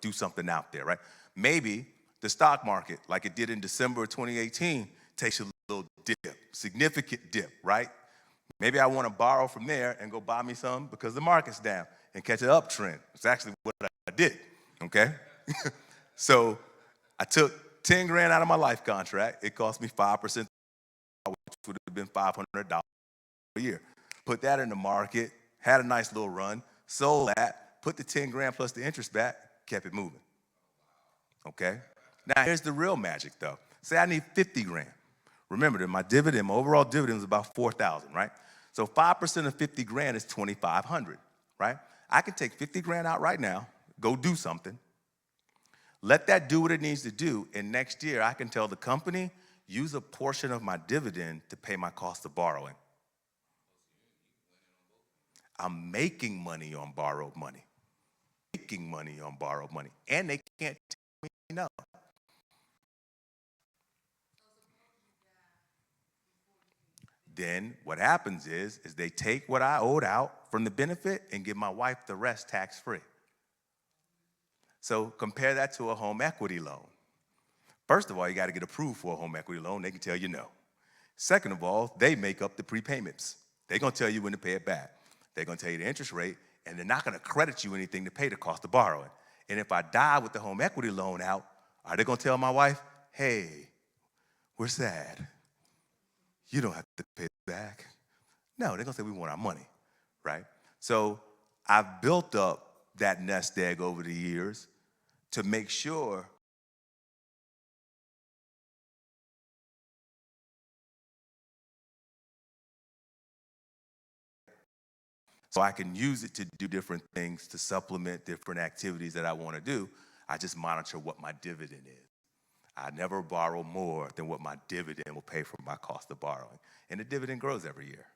do something out there, right? Maybe the stock market, like it did in December of 2018, takes a little dip, significant dip, right? Maybe I want to borrow from there and go buy me some because the market's down and catch an uptrend. It's actually what I did, okay? So I took 10 grand out of my life contract. It cost me 5%, which would have been $500 a year. Put that in the market, had a nice little run, sold that, put the 10 grand plus the interest back, kept it moving, okay? Now here's the real magic though. Say I need 50 grand. Remember that my overall dividend was about 4,000, right? So 5% of 50 grand is 2,500, right? I can take 50 grand out right now, go do something, let that do what it needs to do, and next year I can tell the company, use a portion of my dividend to pay my cost of borrowing. I'm making money on borrowed money. Making money on borrowed money. And they can't tell me no. Then what happens is they take what I owed out from the benefit and give my wife the rest tax-free. So compare that to a home equity loan. First of all, you got to get approved for a home equity loan. They can tell you no. Second of all, they make up the prepayments. They're going to tell you when to pay it back. They're going to tell you the interest rate, and they're not going to credit you anything to pay the cost of borrowing. And if I die with the home equity loan out, are they going to tell my wife, hey, we're sad. You don't have to pay it back. No, they're going to say we want our money, right? So I've built up that nest egg over the years to make sure so I can use it to do different things, to supplement different activities that I want to do. I just monitor what my dividend is. I never borrow more than what my dividend will pay for my cost of borrowing. And the dividend grows every year.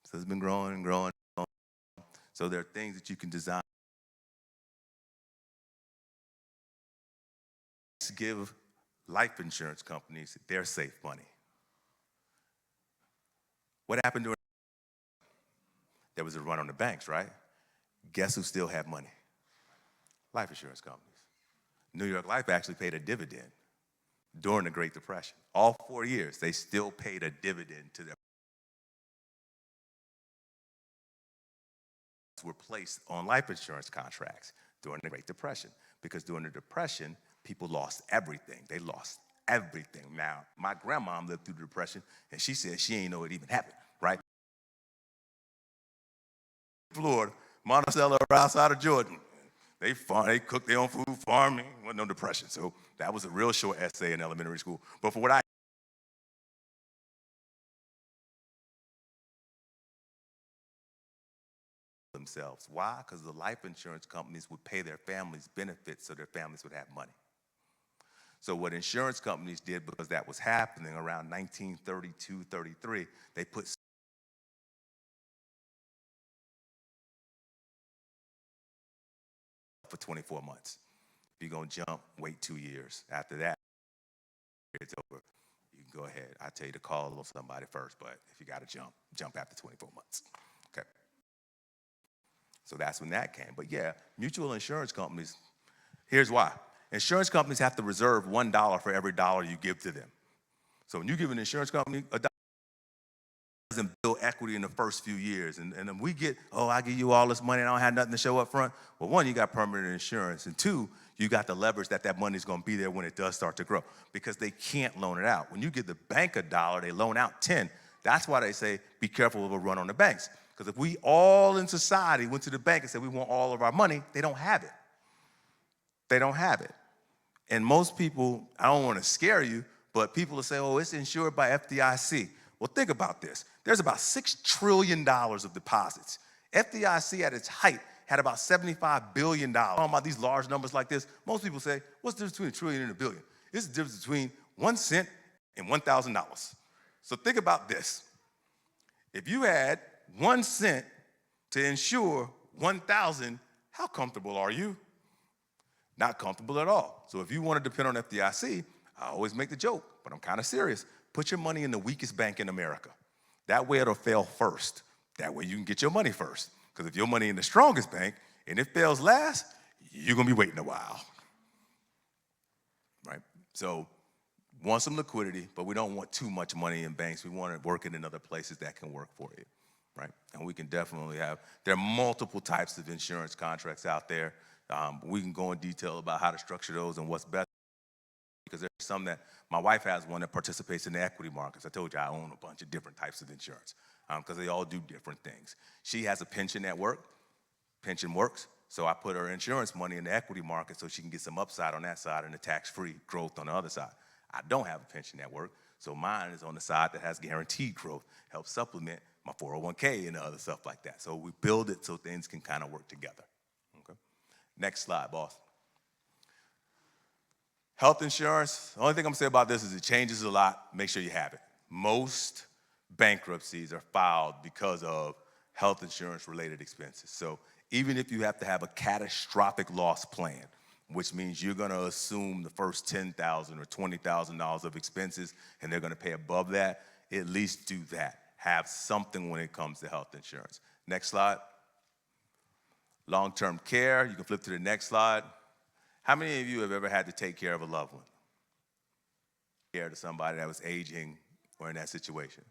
So it's been growing and growing and growing. So there are things that you can design to give life insurance companies their safe money. What happened during? There was a run on the banks, right? Guess who still had money? Life insurance companies. New York Life actually paid a dividend during the Great Depression. All 4 years, they still paid a dividend to their were placed on life insurance contracts during the Great Depression. Because during the Depression, people lost everything. They lost everything. Now, my grandma lived through the Depression, and she said she ain't know it even happened, right? Florida, Monticello, outside of Jordan. They cooked their own food, farming, wasn't no depression. So that was a real short essay in elementary school. But for what I themselves. Why? Because the life insurance companies would pay their families benefits so their families would have money. So what insurance companies did, because that was happening around 1932, 33, they put for 24 months. If you're going to jump, wait 2 years. After that, it's over. You can go ahead. I tell you to call somebody first, but if you got to jump after 24 months. Okay. So that's when that came. But yeah, mutual insurance companies, here's why. Insurance companies have to reserve $1 for every dollar you give to them. So when you give an insurance company a dollar, doesn't build equity in the first few years. And then we get, oh, I give you all this money and I don't have nothing to show up front. Well, one, you got permanent insurance. And two, you got the leverage that money's going to be there when it does start to grow, because they can't loan it out. When you give the bank $1, they loan out 10. That's why they say, be careful of a run on the banks. Because if we all in society went to the bank and said we want all of our money, they don't have it. They don't have it. And most people, I don't want to scare you, but people will say, oh, it's insured by FDIC. Well, think about this. There's about $6 trillion of deposits. FDIC at its height had about $75 billion. Talking about these large numbers like this, most people say, what's the difference between a trillion and a billion? It's the difference between 1 cent and $1,000. So think about this. If you had 1 cent to insure 1,000, how comfortable are you? Not comfortable at all. So if you want to depend on FDIC, I always make the joke, but I'm kind of serious. Put your money in the weakest bank in America. That way it'll fail first. That way you can get your money first. Because if your money in the strongest bank and it fails last, you're going to be waiting a while. So want some liquidity, but we don't want too much money in banks. We want it working in other places that can work for you, right? And we can definitely there are multiple types of insurance contracts out there. We can go in detail about how to structure those and what's best, because there's some that, my wife has one that participates in the equity markets. I told you I own a bunch of different types of insurance because they all do different things. She has a pension at work. Pension works, so I put her insurance money in the equity market so she can get some upside on that side and the tax-free growth on the other side. I don't have a pension at work, so mine is on the side that has guaranteed growth, helps supplement my 401k and other stuff like that. So we build it so things can kind of work together. Okay. Next slide, boss. Health insurance, the only thing I'm gonna say about this is it changes a lot. Make sure you have it. Most bankruptcies are filed because of health insurance related expenses. So even if you have to have a catastrophic loss plan, which means you're gonna assume the first $10,000 or $20,000 of expenses and they're gonna pay above that, at least do that. Have something when it comes to health insurance. Next slide. Long-term care, you can flip to the next slide. How many of you have ever had to take care of a loved one? Care to somebody that was aging or in that situation?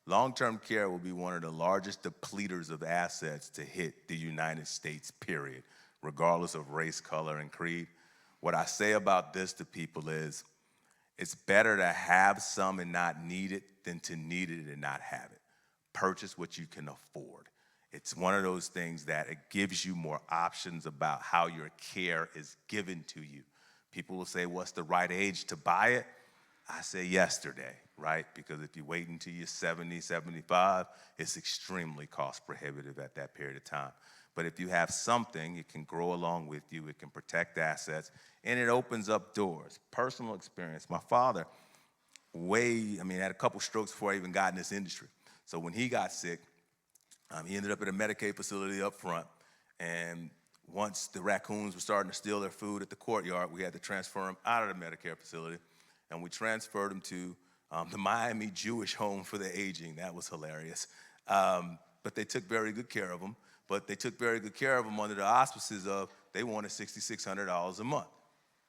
Long-term care will be one of the largest depleters of assets to hit the United States, period, regardless of race, color, and creed. What I say about this to people is, it's better to have some and not need it than to need it and not have it. Purchase what you can afford. It's one of those things that it gives you more options about how your care is given to you. People will say, what's the right age to buy it? I say yesterday, right? Because if you wait until you're 70, 75, it's extremely cost prohibitive at that period of time. But if you have something, it can grow along with you, it can protect assets, and it opens up doors. Personal experience, my father, had a couple strokes before I even got in this industry. So when he got sick, he ended up at a Medicaid facility up front, and once the raccoons were starting to steal their food at the courtyard, we had to transfer him out of the Medicare facility, and we transferred him to the Miami Jewish Home for the Aging. That was hilarious. But they took very good care of him, but they took very good care of him under the auspices of they wanted $6,600 a month,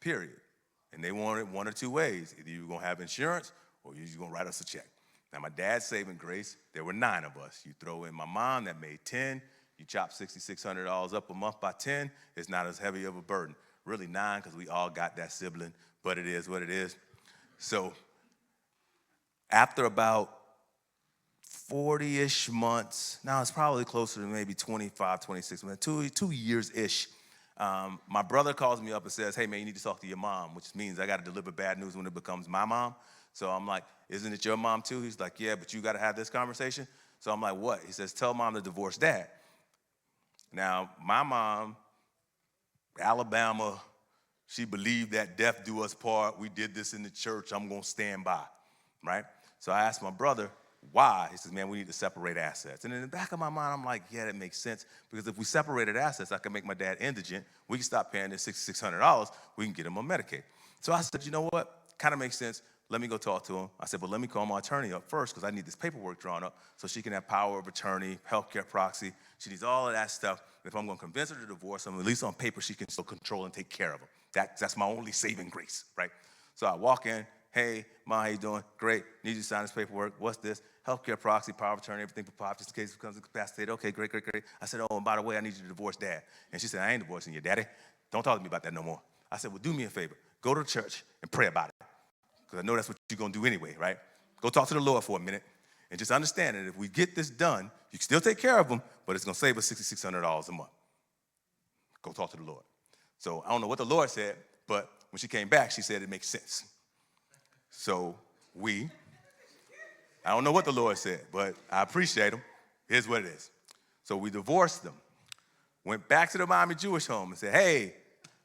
period. And they wanted one or two ways. Either you were going to have insurance or you were going to write us a check. Now, my dad's saving grace, there were 9 of us. You throw in my mom, that made 10. You chop $6,600 up a month by 10, it's not as heavy of a burden. Really 9 because we all got that sibling, but it is what it is. So after about 40-ish months, now it's probably closer to maybe 25, 26 months, 2 years-ish, my brother calls me up and says, hey man, you need to talk to your mom, which means I got to deliver bad news when it becomes my mom. So I'm like, isn't it your mom too? He's like, yeah, but you got to have this conversation. So I'm like, what? He says, tell mom to divorce dad. Now, my mom, Alabama, she believed that death do us part. We did this in the church. I'm going to stand by, right? So I asked my brother, why? He says, man, we need to separate assets. And in the back of my mind, I'm like, yeah, that makes sense. Because if we separated assets, I can make my dad indigent. We can stop paying this $6,600. We can get him on Medicaid. So I said, you know what? Kind of makes sense. Let me go talk to him. I said, but let me call my attorney up first because I need this paperwork drawn up so she can have power of attorney, healthcare proxy. She needs all of that stuff. If I'm going to convince her to divorce him, at least on paper, she can still control and take care of him. That's my only saving grace, right? So I walk in. Hey, Ma, how you doing? Great. Need you to sign this paperwork. What's this? Healthcare proxy, power of attorney, everything for Pop, just in case he becomes incapacitated. Okay, great. I said, oh, and by the way, I need you to divorce Dad. And she said, I ain't divorcing you, Daddy. Don't talk to me about that no more. I said, well, do me a favor. Go to church and pray about it. Because I know that's what you're going to do anyway, right? Go talk to the Lord for a minute and just understand that if we get this done, you can still take care of them, but it's going to save us $6,600 a month. Go talk to the Lord. So I don't know what the Lord said, but when she came back, she said it makes sense. So I don't know what the Lord said, but I appreciate him. Here's what it is. So we divorced them, went back to the Miami Jewish Home and said, hey,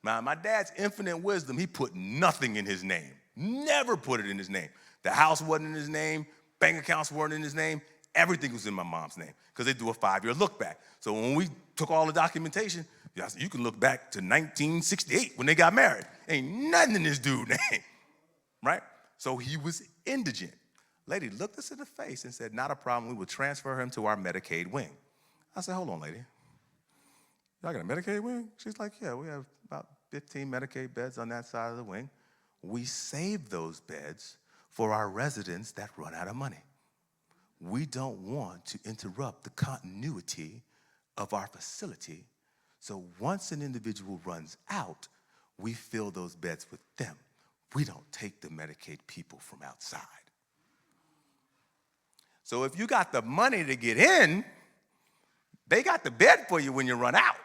my dad's infinite wisdom, he put nothing in his name. Never put it in his name. The house wasn't in his name. Bank accounts weren't in his name. Everything was in my mom's name because they do a 5-year look back. So when we took all the documentation, you can look back to 1968 when they got married. Ain't nothing in this dude's name, right? So he was indigent. Lady looked us in the face and said, not a problem. We will transfer him to our Medicaid wing. I said, hold on, lady. Y'all got a Medicaid wing? She's like, yeah, we have about 15 Medicaid beds on that side of the wing. we save those beds for our residents that run out of money. We don't want to interrupt the continuity of our facility. So once an individual runs out, we fill those beds with them. We don't take the Medicaid people from outside. So if you got the money to get in, they got the bed for you when you run out.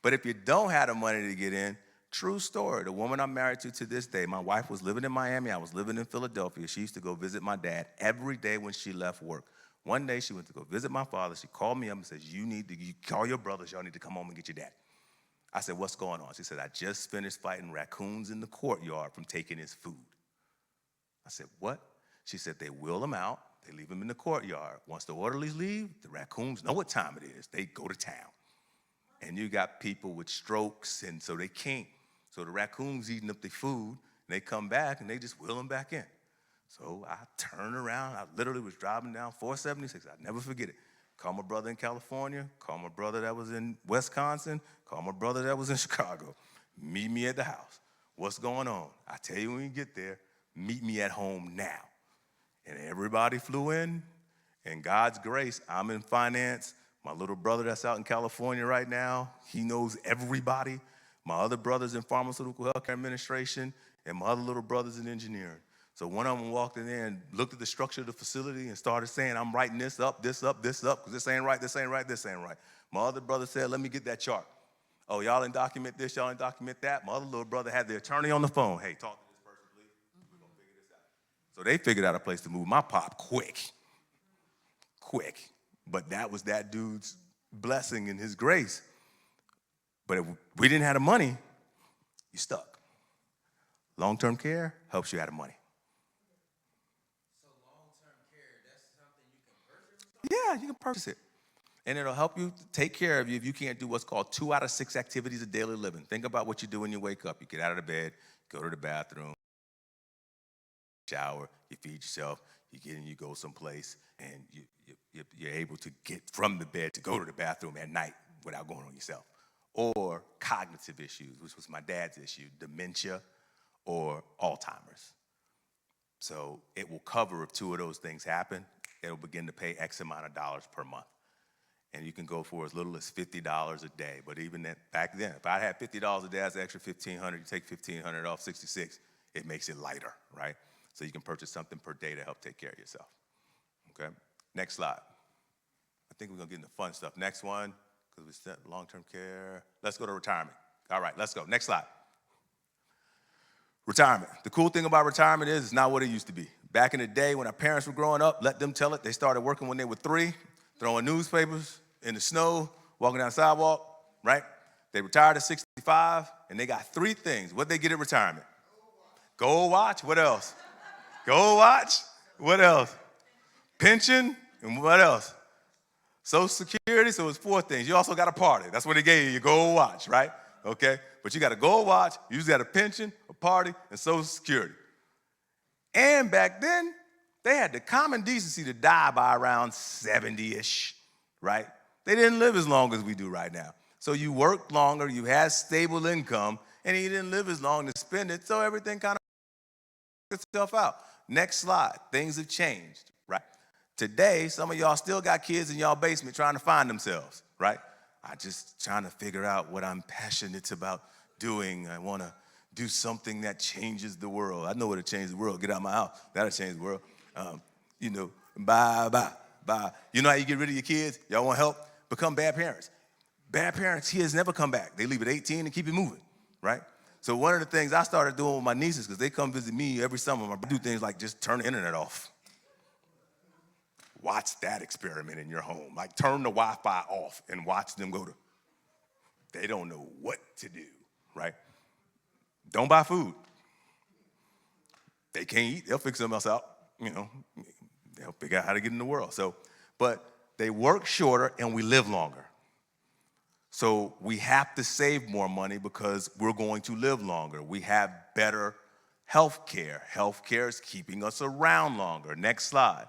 But if you don't have the money to get in, true story, the woman I'm married to this day, my wife was living in Miami, I was living in Philadelphia. She used to go visit my dad every day when she left work. One day she went to go visit my father. She called me up and says, you call your brothers, y'all need to come home and get your dad. I said, what's going on? She said, I just finished fighting raccoons in the courtyard from taking his food. I said, what? She said, they wheel him out, they leave him in the courtyard. Once the orderlies leave, the raccoons know what time it is. They go to town. And you got people with strokes, and so they can't. So the raccoons eating up their food, and they come back, and they just wheel them back in. So I turned around. I literally was driving down 476. I'll never forget it. Call my brother in California. Call my brother that was in Wisconsin. Call my brother that was in Chicago. Meet me at the house. What's going on? I tell you when you get there, meet me at home now. And everybody flew in. And God's grace, I'm in finance. My little brother that's out in California right now, he knows everybody. My other brother's in pharmaceutical healthcare administration, and my other little brother's in engineering. So one of them walked in there and looked at the structure of the facility and started saying, I'm writing this up, because this ain't right, this ain't right, this ain't right. My other brother said, let me get that chart. Oh, y'all didn't document this, y'all didn't document that. My other little brother had the attorney on the phone. Hey, talk to this person, please. We're going to figure this out. So they figured out a place to move my pop quick. But that was that dude's blessing and his grace. But if we didn't have the money, you're stuck. Long-term care helps you out of money. So long-term care, that's something you can purchase? Yeah, you can purchase it. And it'll help you take care of you if you can't do what's called 2 out of 6 activities of daily living. Think about what you do when you wake up. You get out of the bed, go to the bathroom, shower, you feed yourself, you get in, you go someplace, and you're able to get from the bed to go to the bathroom at night without going on yourself. Or cognitive issues, which was my dad's issue, dementia or Alzheimer's. So it will cover if 2 of those things happen, it'll begin to pay X amount of dollars per month. And you can go for as little as $50 a day. But even that, back then, if I had $50 a day, that's an extra $1,500. You take $1,500 off 66, it makes it lighter, right? So you can purchase something per day to help take care of yourself. Okay? Next slide. I think we're going to get into fun stuff. Next one, because we said long-term care. Let's go to retirement. All right, let's go. Next slide. Retirement. The cool thing about retirement is it's not what it used to be. Back in the day when our parents were growing up, let them tell it. They started working when they were 3, throwing newspapers in the snow, walking down the sidewalk, right? They retired at 65, and they got 3 things. What'd they get at retirement? Gold watch. What else? Gold watch. What else? Pension. And what else? Social Security. So it's 4 things. You also got a party. That's what they gave you, your gold watch, right? Okay? But you got a gold watch, you usually got a pension, a party, and Social Security. And back then, they had the common decency to die by around 70-ish, right? They didn't live as long as we do right now. So you worked longer, you had stable income, and you didn't live as long to spend it, so everything kind of worked itself out. Next slide. Things have changed, right? Today, some of y'all still got kids in y'all basement trying to find themselves, right? I'm just trying to figure out what I'm passionate about doing. I want to do something that changes the world. I know what to change the world. Get out of my house. That'll change the world. Bye. You know how you get rid of your kids? Y'all want help? Become bad parents. Bad parents, kids never come back. They leave at 18 and keep it moving, right? So one of the things I started doing with my nieces, because they come visit me every summer, I do things like just turn the internet off. Watch that experiment in your home. Like turn the Wi-Fi off and watch them go to. They don't know what to do, right? Don't buy food. They can't eat. They'll figure something else out. They'll figure out how to get in the world. But they work shorter and we live longer. So we have to save more money because we're going to live longer. We have better health care. Health care is keeping us around longer. Next slide.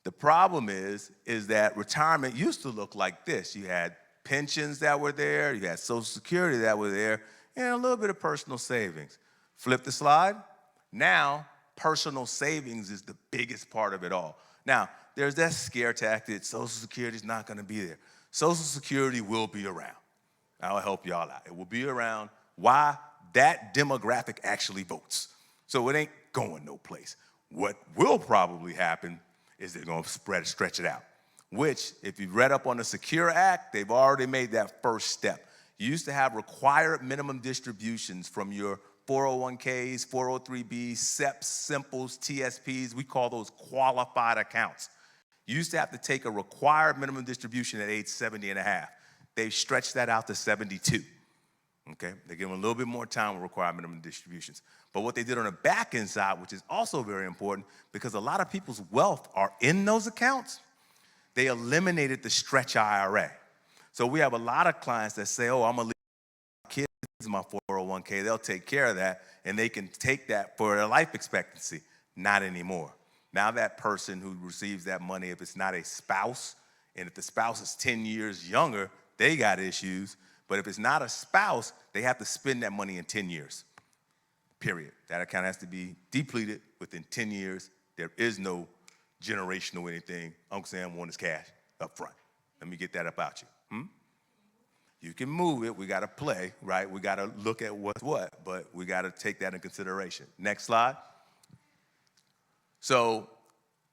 The problem is that retirement used to look like this. You had pensions that were there, you had Social Security that were there, and a little bit of personal savings. Flip the slide. Now, personal savings is the biggest part of it all. Now, there's that scare tactic, Social Security is not gonna be there. Social Security will be around. I'll help y'all out. It will be around. Why? That demographic actually votes. So it ain't going no place. What will probably happen is they're gonna stretch it out, which, if you've read up on the Secure Act, they've already made that first step. You used to have required minimum distributions from your 401ks, 403bs, SEPs, Simples, TSPs. We call those qualified accounts. You used to have to take a required minimum distribution at age 70 and a half. They've stretched that out to 72. Okay, they give them a little bit more time with required minimum distributions. But what they did on the back end side, which is also very important, because a lot of people's wealth are in those accounts, they eliminated the stretch IRA. So we have a lot of clients that say, oh, I'm gonna leave my kids my 401k, they'll take care of that, and they can take that for their life expectancy. Not anymore. Now that person who receives that money, if it's not a spouse, and if the spouse is 10 years younger, they got issues. But if it's not a spouse, they have to spend that money in 10 years, period. That account has to be depleted within 10 years. There is no generational anything. Uncle Sam wants his cash up front. Let me get that up out you. You can move it. We got to play, right? We got to look at what's what, but we got to take that in consideration. Next slide. So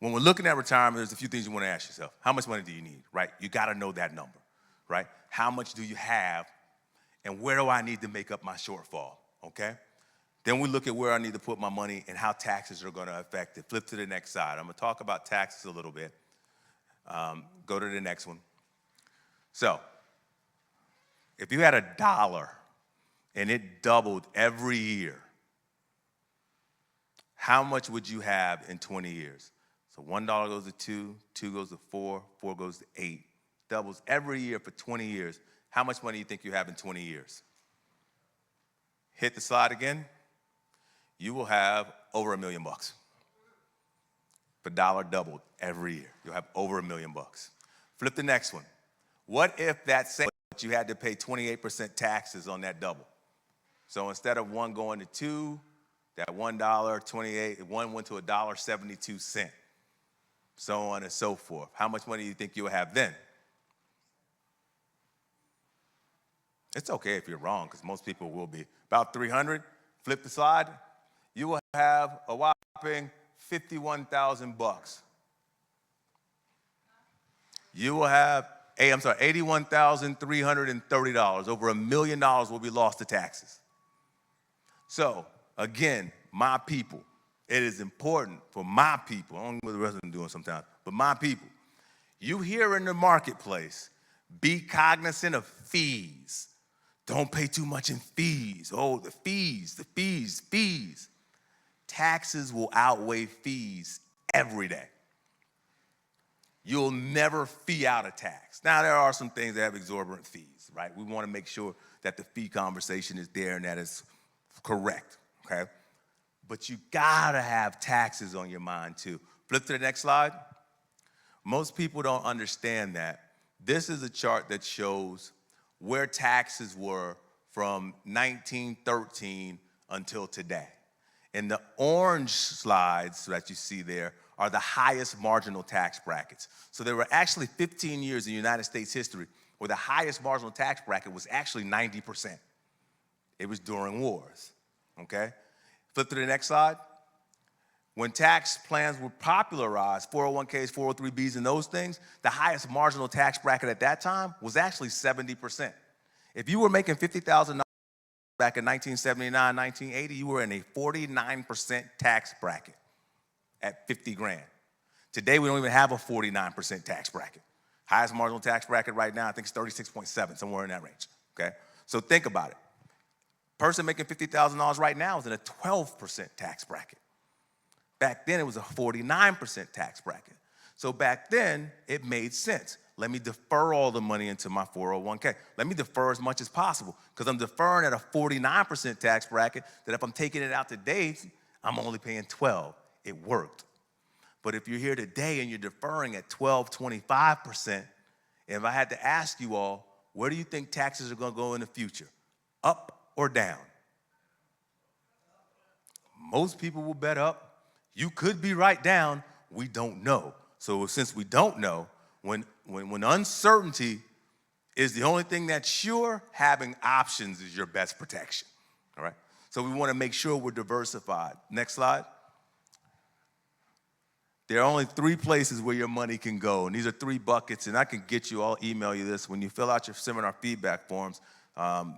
when we're looking at retirement, there's a few things you want to ask yourself. How much money do you need, right? You got to know that number, right? How much do you have, and where do I need to make up my shortfall, okay? Then we look at where I need to put my money and how taxes are going to affect it. Flip to the next side. I'm going to talk about taxes a little bit. Go to the next one. So if you had $1 and it doubled every year, how much would you have in 20 years? So $1 goes to 2, 2 goes to 4, 4 goes to 8. Doubles every year for 20 years. How much money do you think you have in 20 years? Hit the slide again. You will have over $1 million. If $1 doubled every year, you'll have over $1 million. Flip the next one. What if that same, but you had to pay 28% taxes on that double? So instead of 1 going to 2, that $1, 28, one went to $1.72. So on and so forth. How much money do you think you'll have then? It's okay if you're wrong, because most people will be. About 300. Flip the slide. You will have a whopping $51,000. You will have, $81,330. Over $1 million will be lost to taxes. So again, my people, it is important for my people, I don't know what the rest of them doing sometimes, but my people, you here in the marketplace, be cognizant of fees. Don't pay too much in fees. Oh, the fees, the fees, fees. Taxes will outweigh fees every day. You'll never fee out a tax. Now, there are some things that have exorbitant fees, right? We want to make sure that the fee conversation is there and that it's correct, okay? But you gotta have taxes on your mind too. Flip to the next slide. Most people don't understand that. This is a chart that shows where taxes were from 1913 until today. And the orange slides that you see there are the highest marginal tax brackets. So there were actually 15 years in United States history where the highest marginal tax bracket was actually 90%. It was during wars, okay? Flip to the next slide. When tax plans were popularized, 401ks, 403bs, and those things, the highest marginal tax bracket at that time was actually 70%. If you were making $50,000 back in 1979, 1980, you were in a 49% tax bracket at 50 grand. Today, we don't even have a 49% tax bracket. Highest marginal tax bracket right now, I think it's 36.7, somewhere in that range, okay? So think about it. Person making $50,000 right now is in a 12% tax bracket. Back then, it was a 49% tax bracket. So back then, it made sense. Let me defer all the money into my 401k. Let me defer as much as possible, because I'm deferring at a 49% tax bracket that if I'm taking it out today, I'm only paying 12. It worked. But if you're here today and you're deferring at 12, 25%, if I had to ask you all, where do you think taxes are going to go in the future? Up or down? Most people will bet up. You could be right down. We don't know. So since we don't know, when uncertainty is the only thing that's sure, having options is your best protection, all right? So we want to make sure we're diversified. Next slide. There are only 3 places where your money can go, and these are 3 buckets, and I can get you, I'll email you this. When you fill out your seminar feedback forms,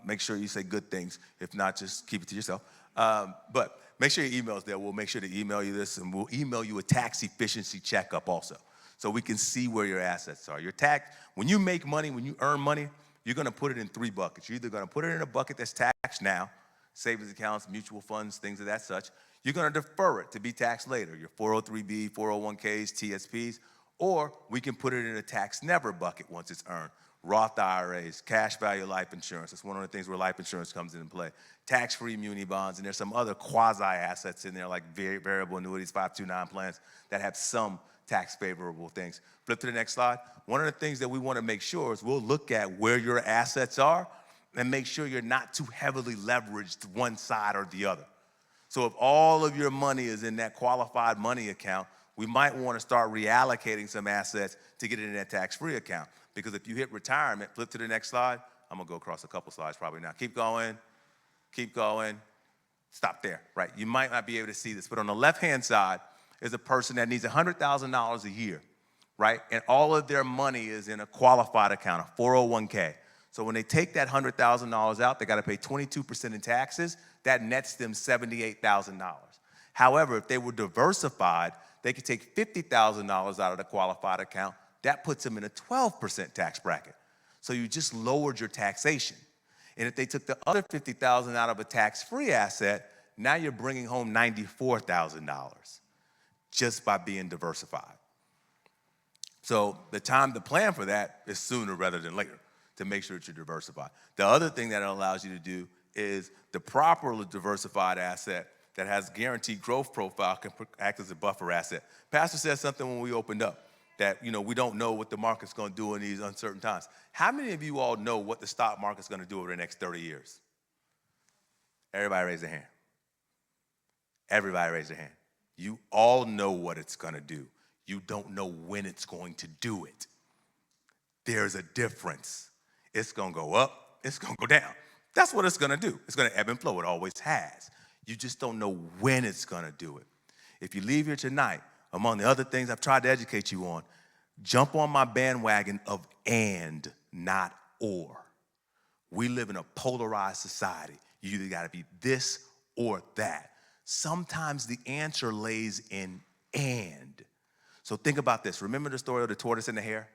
make sure you say good things. If not, just keep it to yourself. But make sure your email's there. We'll make sure to email you this, and we'll email you a tax efficiency checkup also, so we can see where your assets are. Your tax, when you make money, when you earn money, you're gonna put it in 3 buckets. You're either gonna put it in a bucket that's taxed now, savings accounts, mutual funds, things of that such. You're gonna defer it to be taxed later, your 403B, 401Ks, TSPs, or we can put it in a tax never bucket once it's earned. Roth IRAs, cash value life insurance. That's one of the things where life insurance comes into play. Tax-free muni bonds, and there's some other quasi-assets in there like variable annuities, 529 plans that have some tax favorable things. Flip to the next slide. One of the things that we wanna make sure is we'll look at where your assets are and make sure you're not too heavily leveraged one side or the other. So if all of your money is in that qualified money account, we might want to start reallocating some assets to get it in that tax-free account. Because if you hit retirement, flip to the next slide. I'm gonna go across a couple slides probably now. Keep going, stop there, right? You might not be able to see this, but on the left-hand side is a person that needs $100,000 a year, right? And all of their money is in a qualified account, a 401K. So when they take that $100,000 out, they gotta pay 22% in taxes. That nets them $78,000. However, if they were diversified, they could take $50,000 out of the qualified account. That puts them in a 12% tax bracket. So you just lowered your taxation. And if they took the other $50,000 out of a tax-free asset, now you're bringing home $94,000 just by being diversified. So the time to plan for that is sooner rather than later to make sure that you're diversified. The other thing that it allows you to do is the properly diversified asset that has guaranteed growth profile can act as a buffer asset. Pastor said something when we opened up that, we don't know what the market's gonna do in these uncertain times. How many of you all know what the stock market's gonna do over the next 30 years? Everybody raise their hand. Everybody raise their hand. You all know what it's gonna do. You don't know when it's going to do it. There's a difference. It's gonna go up, it's gonna go down. That's what it's gonna do. It's gonna ebb and flow, it always has. You just don't know when it's gonna do it. If you leave here tonight, among the other things I've tried to educate you on, jump on my bandwagon of and, not or. We live in a polarized society. You either gotta be this or that. Sometimes the answer lays in and. So think about this. Remember the story of the tortoise and the hare?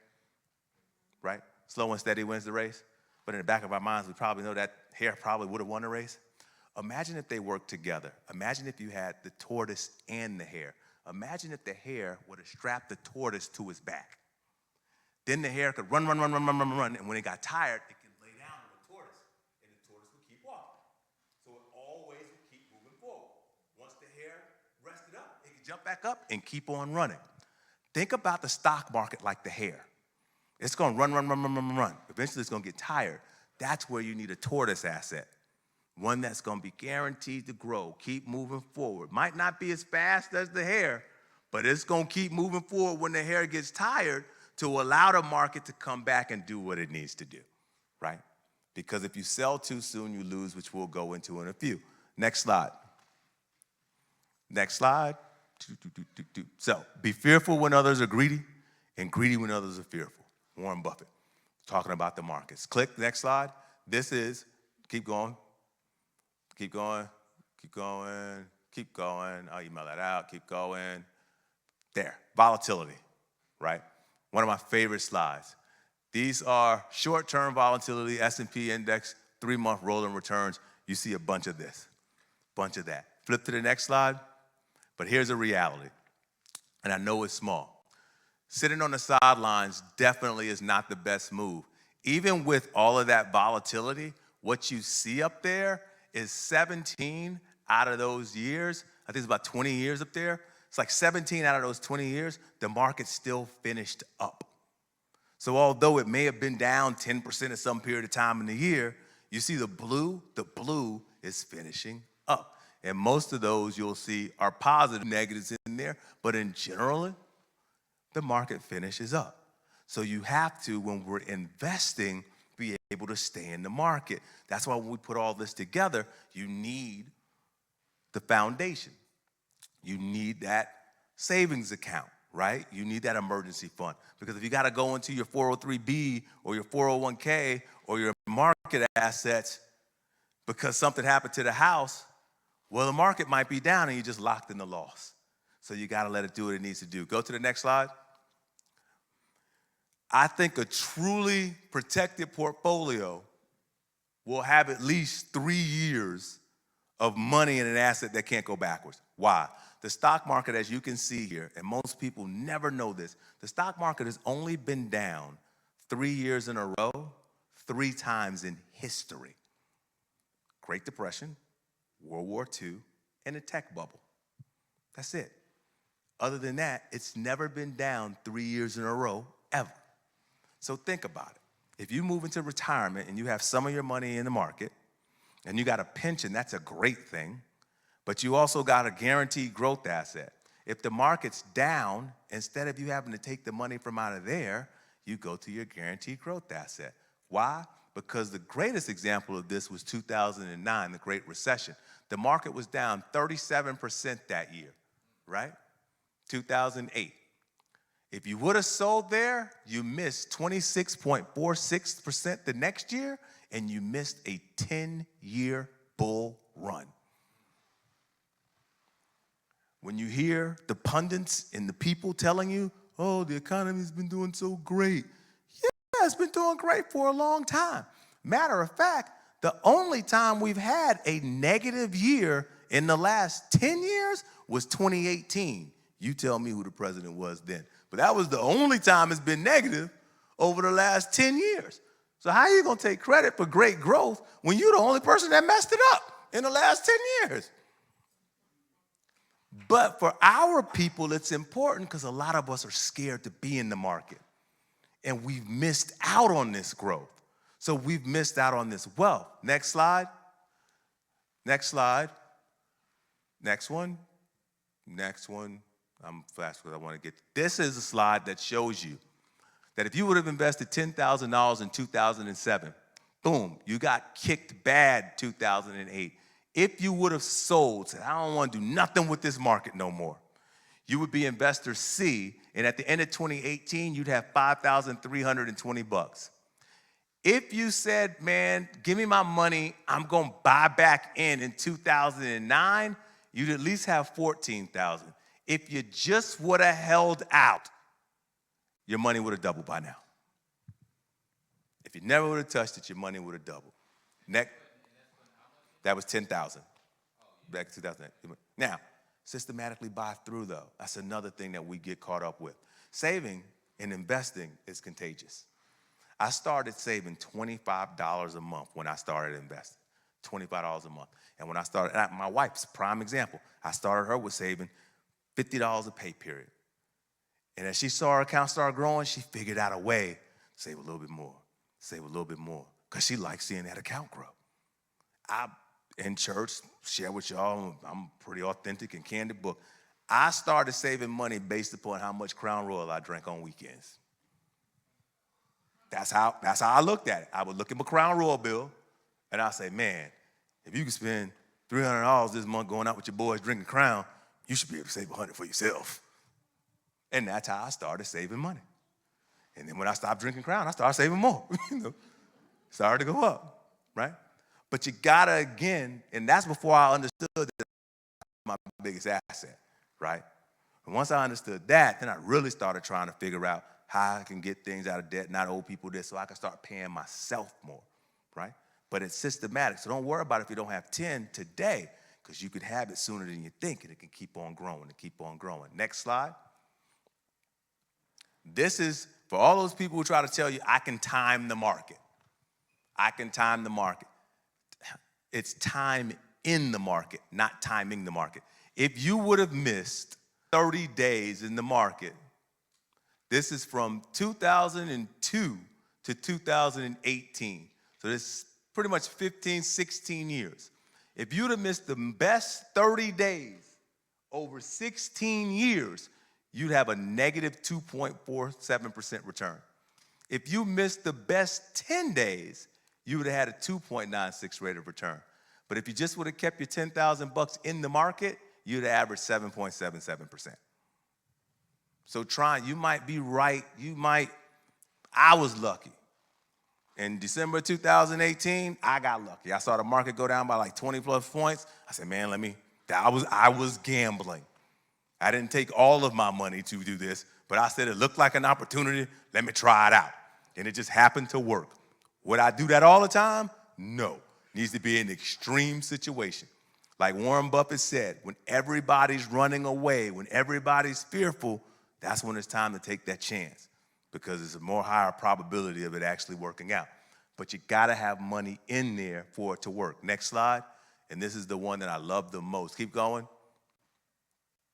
Right? Slow and steady wins the race. But in the back of our minds, we probably know that hare probably would have won the race. Imagine if they worked together. Imagine if you had the tortoise and the hare. Imagine if the hare would have strapped the tortoise to his back. Then the hare could run, and when it got tired, it could lay down on the tortoise, and the tortoise would keep walking. So it always would keep moving forward. Once the hare rested up, it could jump back up and keep on running. Think about the stock market like the hare. It's gonna run. Eventually it's gonna get tired. That's where you need a tortoise asset. One that's gonna be guaranteed to grow, keep moving forward. Might not be as fast as the hare, but it's gonna keep moving forward when the hare gets tired to allow the market to come back and do what it needs to do, right? Because if you sell too soon, you lose, which we'll go into in a few. Next slide. Next slide. So, be fearful when others are greedy and greedy when others are fearful. Warren Buffett, talking about the markets. Click, next slide. This is, keep going. Keep going. I'll email that out. Keep going. There, volatility, right? One of my favorite slides. These are short-term volatility, S&P index, 3-month rolling returns. You see a bunch of this, bunch of that. Flip to the next slide. But here's a reality, and I know it's small. Sitting on the sidelines definitely is not the best move. Even with all of that volatility, what you see up there is 17 out of those years, I think it's about 20 years up there. It's like 17 out of those 20 years, the market still finished up. So although it may have been down 10% at some period of time in the year, you see the blue is finishing up. And most of those you'll see are positive, negatives in there, but in general, the market finishes up. So you have to, when we're investing, be able to stay in the market. That's why when we put all this together, you need the foundation. You need that savings account, right? You need that emergency fund. Because if you got to go into your 403B or your 401k or your market assets because something happened to the house, well, the market might be down and you're just locked in the loss. So you got to let it do what it needs to do. Go to the next slide. I think a truly protected portfolio will have at least 3 years of money in an asset that can't go backwards. Why? The stock market, as you can see here, and most people never know this, the stock market has only been down 3 years in a row, 3 times in history. Great Depression, World War II, and the tech bubble. That's it. Other than that, it's never been down 3 years in a row, ever. So think about it. If you move into retirement and you have some of your money in the market, and you got a pension, that's a great thing, but you also got a guaranteed growth asset. If the market's down, instead of you having to take the money from out of there, you go to your guaranteed growth asset. Why? Because the greatest example of this was 2009, the Great Recession. The market was down 37% that year, right? 2008. If you would have sold there, you missed 26.46% the next year, and you missed a 10-year bull run. When you hear the pundits and the people telling you, oh, the economy's been doing so great. Yeah, it's been doing great for a long time. Matter of fact, the only time we've had a negative year in the last 10 years was 2018. You tell me who the president was then. But that was the only time it's been negative over the last 10 years. So how are you going to take credit for great growth when you're the only person that messed it up in the last 10 years? But for our people, it's important because a lot of us are scared to be in the market. And we've missed out on this growth. So we've missed out on this wealth. Next slide. Next slide. Next one. Next one. I'm fast because I want to get. This is a slide that shows you that if you would have invested $10,000 in 2007, boom, you got kicked bad 2008. If you would have sold, said, I don't want to do nothing with this market no more, you would be investor C, and at the end of 2018, you'd have $5,320. If you said, man, give me my money, I'm going to buy back in 2009, you'd at least have $14,000. If you just would have held out, your money would have doubled by now. If you never would have touched it, your money would have doubled. Next, that was $10,000 back in 2008. Now, systematically buy through, though. That's another thing that we get caught up with. Saving and investing is contagious. I started saving $25 a month when I started investing, $25 a month. And when I started, my wife's prime example, I started her with saving $50 a pay period. And as she saw her account start growing, she figured out a way to save a little bit more, save a little bit more, because she likes seeing that account grow. I, in church, share with y'all, I'm pretty authentic and candid book. I started saving money based upon how much Crown Royal I drank on weekends. That's how I looked at it. I would look at my Crown Royal bill, and I'd say, man, if you can spend $300 this month going out with your boys drinking Crown, you should be able to save $100 for yourself. And that's how I started saving money. And then when I stopped drinking Crown, I started saving more. Started to go up, right? But you gotta, again, and that's before I understood that my biggest asset, right? And once I understood that, then I really started trying to figure out how I can get things out of debt, not owe people this, so I can start paying myself more, right? But it's systematic, so don't worry about it if you don't have 10 today, because you could have it sooner than you think, and it can keep on growing and keep on growing. Next slide. This is for all those people who try to tell you, I can time the market. I can time the market. It's time in the market, not timing the market. If you would have missed 30 days in the market, this is from 2002 to 2018. So this is pretty much 15, 16 years. If you'd have missed the best 30 days over 16 years, you'd have a negative 2.47% return. If you missed the best 10 days, you would have had a 2.96 rate of return. But if you just would have kept your 10,000 bucks in the market, you'd have averaged 7.77%. So you might be right, I was lucky. In December 2018, I got lucky. I saw the market go down by like 20 plus points. I said, man, I was gambling. I didn't take all of my money to do this, but I said it looked like an opportunity. Let me try it out. And it just happened to work. Would I do that all the time? No. It needs to be an extreme situation. Like Warren Buffett said, when everybody's running away, when everybody's fearful, that's when it's time to take that chance, because it's a more higher probability of it actually working out. But you gotta have money in there for it to work. Next slide, and this is the one that I love the most. Keep going.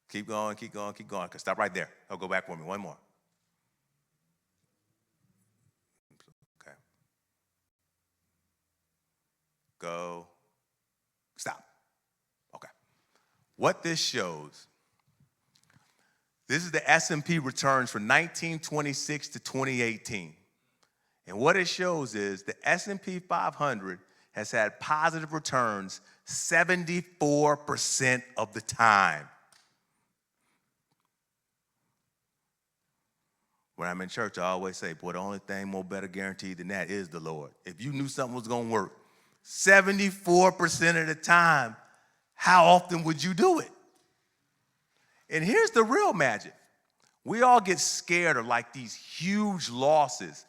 Keep going, keep going, keep going. Stop right there. I'll go back for me, one more. Okay. Go. Stop. Okay. What this shows, this is the S&P returns for 1926 to 2018. And what it shows is the S&P 500 has had positive returns 74% of the time. When I'm in church, I always say, boy, the only thing more better guaranteed than that is the Lord. If you knew something was going to work 74% of the time, how often would you do it? And here's the real magic. We all get scared of like these huge losses.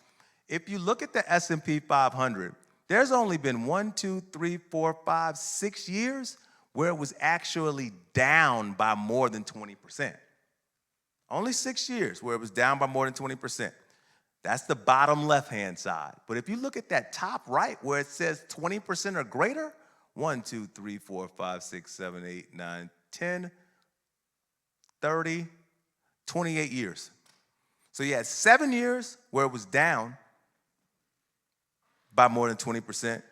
If you look at the S&P 500, there's only been 6 years where it was actually down by more than 20%. Only 6 years where it was down by more than 20%. That's the bottom left-hand side. But if you look at that top right where it says 20% or greater, 1, 2, 3, 4, 5, 6, 7, 8, 9, 10, 30, 28 years. So you had 7 years where it was down by more than 20%,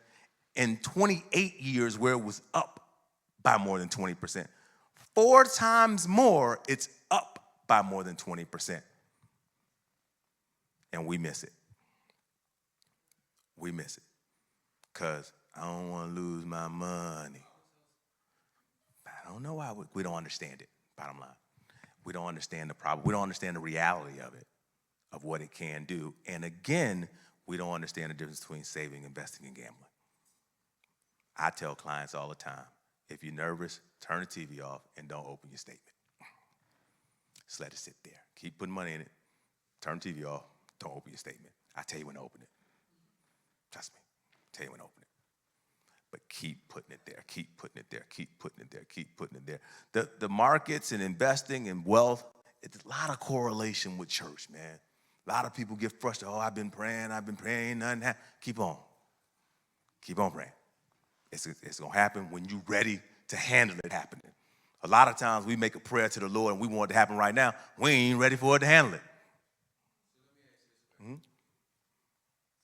and 28 years where it was up by more than 20%. 4 times more, it's up by more than 20%. And we miss it. We miss it. Because I don't want to lose my money. I don't know why we don't understand it, bottom line. We don't understand the problem. We don't understand the reality of it, of what it can do. And again, we don't understand the difference between saving, investing, and gambling. I tell clients all the time, if you're nervous, turn the TV off and don't open your statement. Just let it sit there. Keep putting money in it. Turn the TV off. Don't open your statement. I tell you when to open it. Trust me. I tell you when to open it. But keep putting it there. Keep putting it there. Keep putting it there. Keep putting it there. The markets and investing and wealth, it's a lot of correlation with church, man. A lot of people get frustrated. Oh, I've been praying, nothing happened. Keep on. Keep on praying. It's going to happen when you're ready to handle it happening. A lot of times we make a prayer to the Lord and we want it to happen right now. We ain't ready for it to handle it. So let me ask you this question.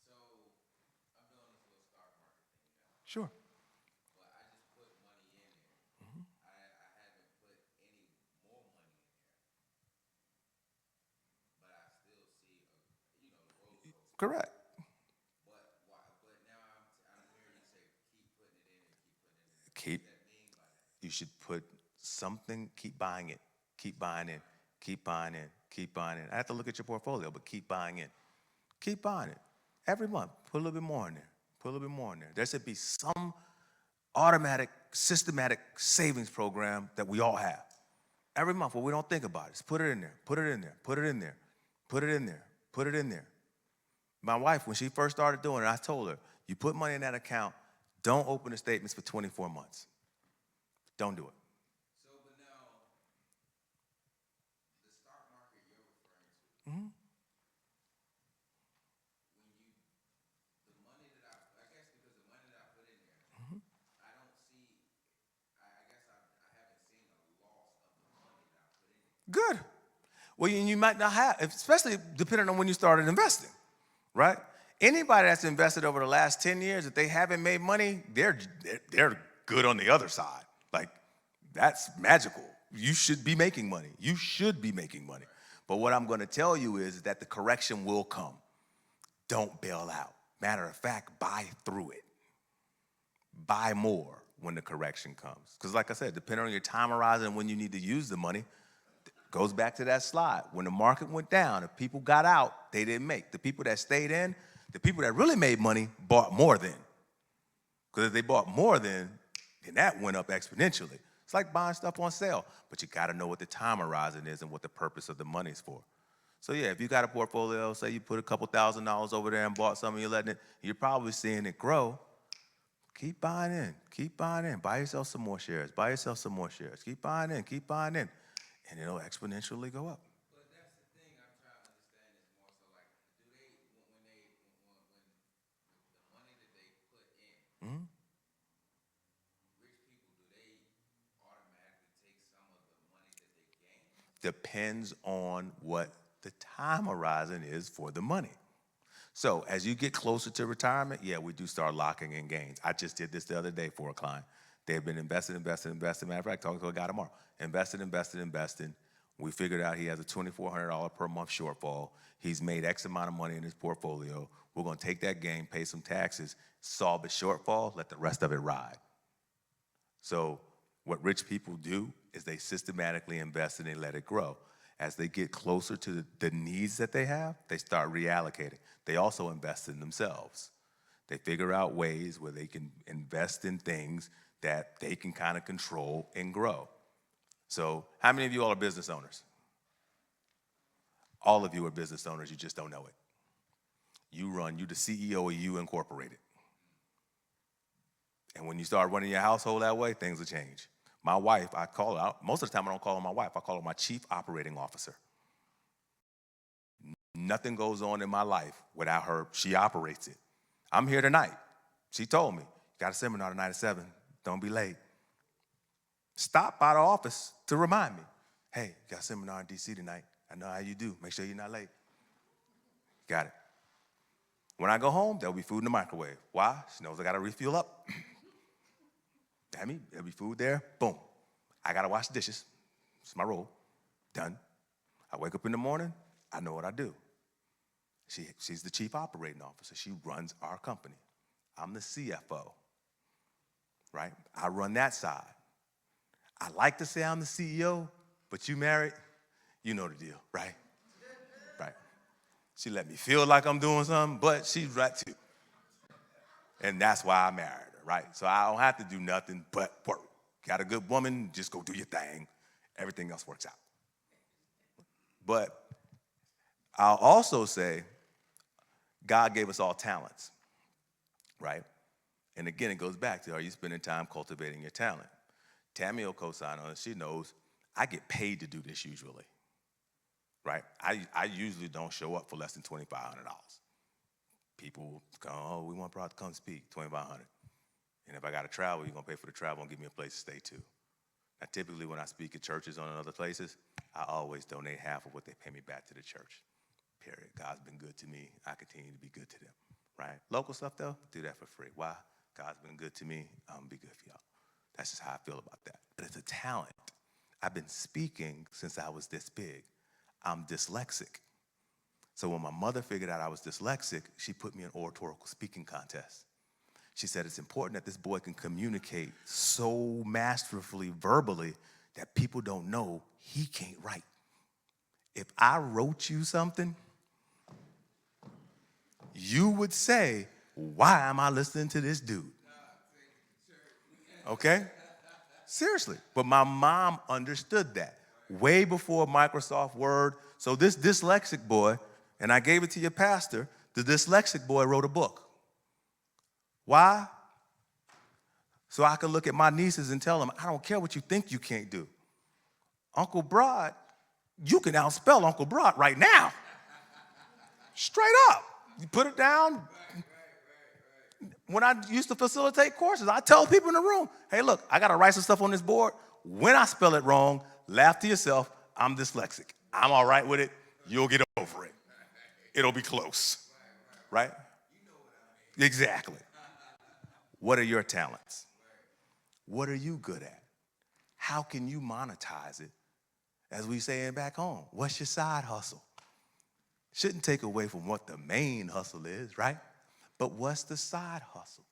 So I'm doing this little stock market thing, Sure. But I just put money in there. I haven't put any more money in there. But I still see, the roller coaster. Correct. But now I'm hearing you say keep putting it in and keep putting it in. What Keep. does that mean by that? You should put something, keep buying it. Keep buying it. Keep buying it. Keep buying it. I have to look at your portfolio, but keep buying it. Keep buying it. Every month, put a little bit more in there. Put a little bit more in there. There should be some automatic, systematic savings program that we all have. Every month, where we don't think about it. Just put it in there. Put it in there. Put it in there. Put it in there. Put it in there. My wife, when she first started doing it, I told her, you put money in that account, don't open the statements for 24 months. Don't do it. So, but now, the stock market you're referring to, Mm-hmm. the money that I guess because the money that I put in there, Mm-hmm. I don't see, I guess I haven't seen a loss of the money that I put in there. Good. Well, you might not have, especially depending on when you started investing, right? Anybody that's invested over the last 10 years, if they haven't made money, they're good on the other side. Like, that's magical. You should be making money. You should be making money. But what I'm going to tell you is that the correction will come. Don't bail out. Matter of fact, buy through it. Buy more when the correction comes. Because like I said, depending on your time horizon and when you need to use the money, goes back to that slide. When the market went down, if people got out, they didn't make. The people that stayed in, the people that really made money bought more then. Because if they bought more then that went up exponentially. It's like buying stuff on sale, but you got to know what the time horizon is and what the purpose of the money is for. So yeah, if you got a portfolio, say you put a couple $1,000s over there and bought some and you're letting it, you're probably seeing it grow. Keep buying in, keep buying in. Buy yourself some more shares, buy yourself some more shares. Keep buying in, and it'll exponentially go up. But that's the thing I'm trying to understand is more so like, do they, when the money that they put in, rich people, do they automatically take some of the money that they gain? Depends on what the time horizon is for the money. So as you get closer to retirement, yeah, we do start locking in gains. I just did this the other day for a client. They've been investing. Matter of fact, talking to a guy tomorrow. Investing. We figured out he has a $2,400 per month shortfall. He's made X amount of money in his portfolio. We're going to take that gain, pay some taxes, solve the shortfall, let the rest of it ride. So what rich people do is they systematically invest and they let it grow. As they get closer to the needs that they have, they start reallocating. They also invest in themselves. They figure out ways where they can invest in things that they can kind of control and grow. So how many of you all are business owners? All of you are business owners, you just don't know it. You the CEO of You Incorporated. And when you start running your household that way, things will change. My wife, I call her out. Most of the time I don't call her my wife, I call her my chief operating officer. Nothing goes on in my life without her. She operates it. I'm here tonight. She told me, got a seminar tonight at 7, don't be late. Stop by the office to remind me, hey, got a seminar in DC tonight. I know how you do. Make sure you're not late. Got it. When I go home, there'll be food in the microwave. Why? She knows I got to refuel up. There'll be food there. Boom. I got to wash the dishes. It's my role. Done. I wake up in the morning. I know what I do. She's the chief operating officer. She runs our company. I'm the CFO, right? I run that side. I like to say I'm the CEO, but you married, you know the deal, right? Right. She let me feel like I'm doing something, but she's right too. And that's why I married her, right? So I don't have to do nothing but work. Got a good woman, just go do your thing. Everything else works out. But I'll also say God gave us all talents, right? And again, it goes back to, are you spending time cultivating your talent? Tammy will co-sign on it. She knows I get paid to do this usually, right? I usually don't show up for less than $2,500. People go, oh, we want Broad to come speak, $2,500. And if I got to travel, you're going to pay for the travel and give me a place to stay too. Now, typically when I speak at churches and other places, I always donate half of what they pay me back to the church, period. God's been good to me. I continue to be good to them, right? Local stuff, though, do that for free. Why? God's been good to me. I'm going to be good for y'all. That's just how I feel about that. But it's a talent. I've been speaking since I was this big. I'm dyslexic. So when my mother figured out I was dyslexic, she put me in oratorical speaking contest. She said it's important that this boy can communicate so masterfully verbally that people don't know he can't write. If I wrote you something, you would say, why am I listening to this dude? Okay? Seriously. But my mom understood that way before Microsoft Word. So this dyslexic boy, and I gave it to your pastor, the dyslexic boy wrote a book. Why? So I could look at my nieces and tell them, I don't care what you think you can't do. Uncle Broad, you can outspell Uncle Broad right now. Straight up. You put it down. When I used to facilitate courses, I tell people in the room, hey, look, I got to write some stuff on this board. When I spell it wrong, laugh to yourself. I'm dyslexic. I'm all right with it. You'll get over it. It'll be close. Right? Exactly. What are your talents? What are you good at? How can you monetize it? As we say it back home, what's your side hustle? Shouldn't take away from what the main hustle is, right? But what's the side hustle?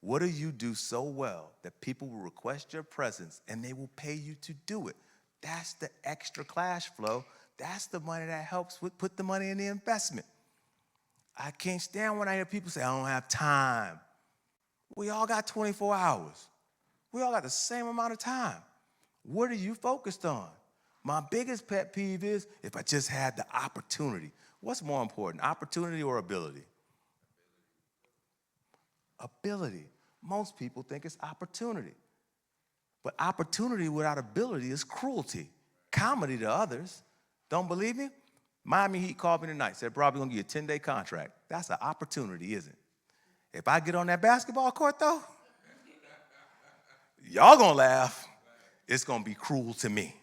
What do you do so well that people will request your presence and they will pay you to do it? That's the extra cash flow. That's the money that helps with put the money in the investment. I can't stand when I hear people say, I don't have time. We all got 24 hours. We all got the same amount of time. What are you focused on? My biggest pet peeve is if I just had the opportunity. What's more important, opportunity or ability? Ability. Most people think it's opportunity. But opportunity without ability is cruelty. Comedy to others. Don't believe me? Miami Heat called me tonight, said, probably gonna give you a 10-day contract. That's an opportunity, isn't it? If I get on that basketball court though, y'all gonna laugh. It's gonna be cruel to me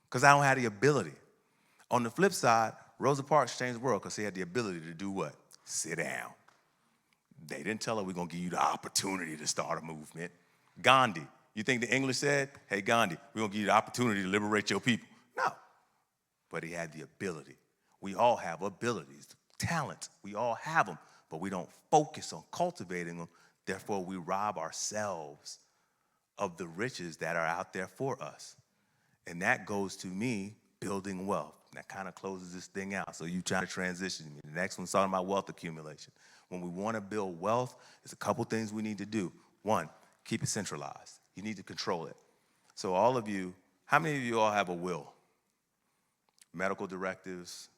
because I don't have the ability. On the flip side, Rosa Parks changed the world because she had the ability to do what? Sit down. They didn't tell her we're gonna give you the opportunity to start a movement. Gandhi, you think the English said, hey Gandhi, we're gonna give you the opportunity to liberate your people? No, but he had the ability. We all have abilities, talents, we all have them, but we don't focus on cultivating them. Therefore, we rob ourselves of the riches that are out there for us. And that goes to me building wealth. And that kind of closes this thing out. So you try to transition me. The next one's talking about wealth accumulation. When we want to build wealth, there's a couple things we need to do. One, keep it centralized. You need to control it. So all of you, how many of you all have a will? Medical directives,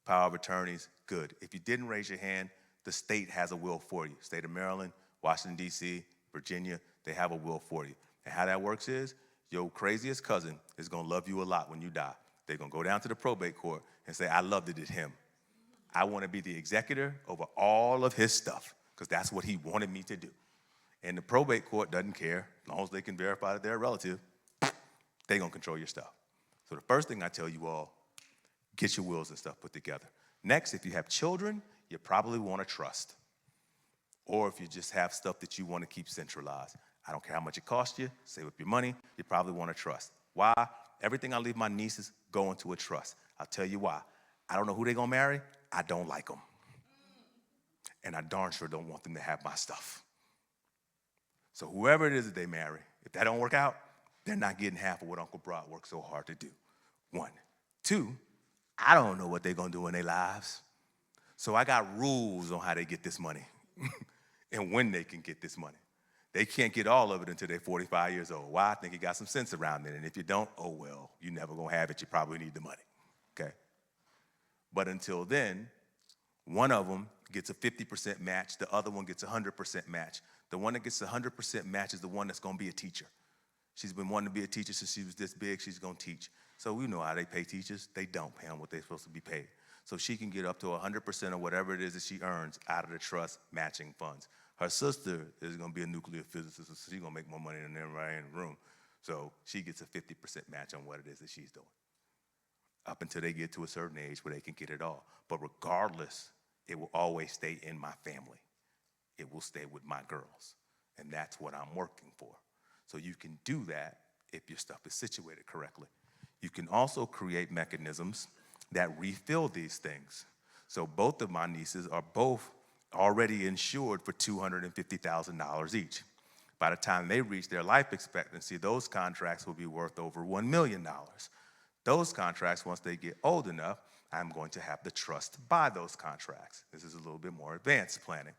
power of attorneys, good. If you didn't raise your hand, the state has a will for you. State of Maryland, Washington, D.C., Virginia, they have a will for you. And how that works is, your craziest cousin is gonna love you a lot when you die. They're gonna go down to the probate court and say, I loved it at him. I wanna be the executor over all of his stuff, because that's what he wanted me to do. And the probate court doesn't care, as long as they can verify that they're a relative, they're gonna control your stuff. So the first thing I tell you all, get your wills and stuff put together. Next, if you have children, you probably wanna trust. Or if you just have stuff that you wanna keep centralized. I don't care how much it costs you, save up your money, you probably wanna trust. Why? Everything I leave my nieces go into a trust. I'll tell you why. I don't know who they're gonna marry, I don't like them. And I darn sure don't want them to have my stuff. So whoever it is that they marry, if that don't work out, they're not getting half of what Uncle Broad worked so hard to do. One. Two, I don't know what they're gonna do in their lives. So I got rules on how they get this money and when they can get this money. They can't get all of it until they're 45 years old. Why? I think you got some sense around it. And if you don't, oh well, you're never gonna have it. You probably need the money, okay? But until then, one of them gets a 50% match, the other one gets a 100% match. The one that gets a 100% match is the one that's gonna be a teacher. She's been wanting to be a teacher since she was this big, she's gonna teach. So we know how they pay teachers. They don't pay them what they're supposed to be paid. So she can get up to 100% of whatever it is that she earns out of the trust matching funds. Her sister is gonna be a nuclear physicist, so she's gonna make more money than everybody in the room. So she gets a 50% match on what it is that she's doing. Up until they get to a certain age where they can get it all. But regardless, it will always stay in my family. It will stay with my girls. And that's what I'm working for. So you can do that if your stuff is situated correctly. You can also create mechanisms that refill these things. So both of my nieces are both already insured for $250,000 each. By the time they reach their life expectancy, those contracts will be worth over $1 million. Those contracts, once they get old enough, I'm going to have the trust buy those contracts. This is a little bit more advanced planning.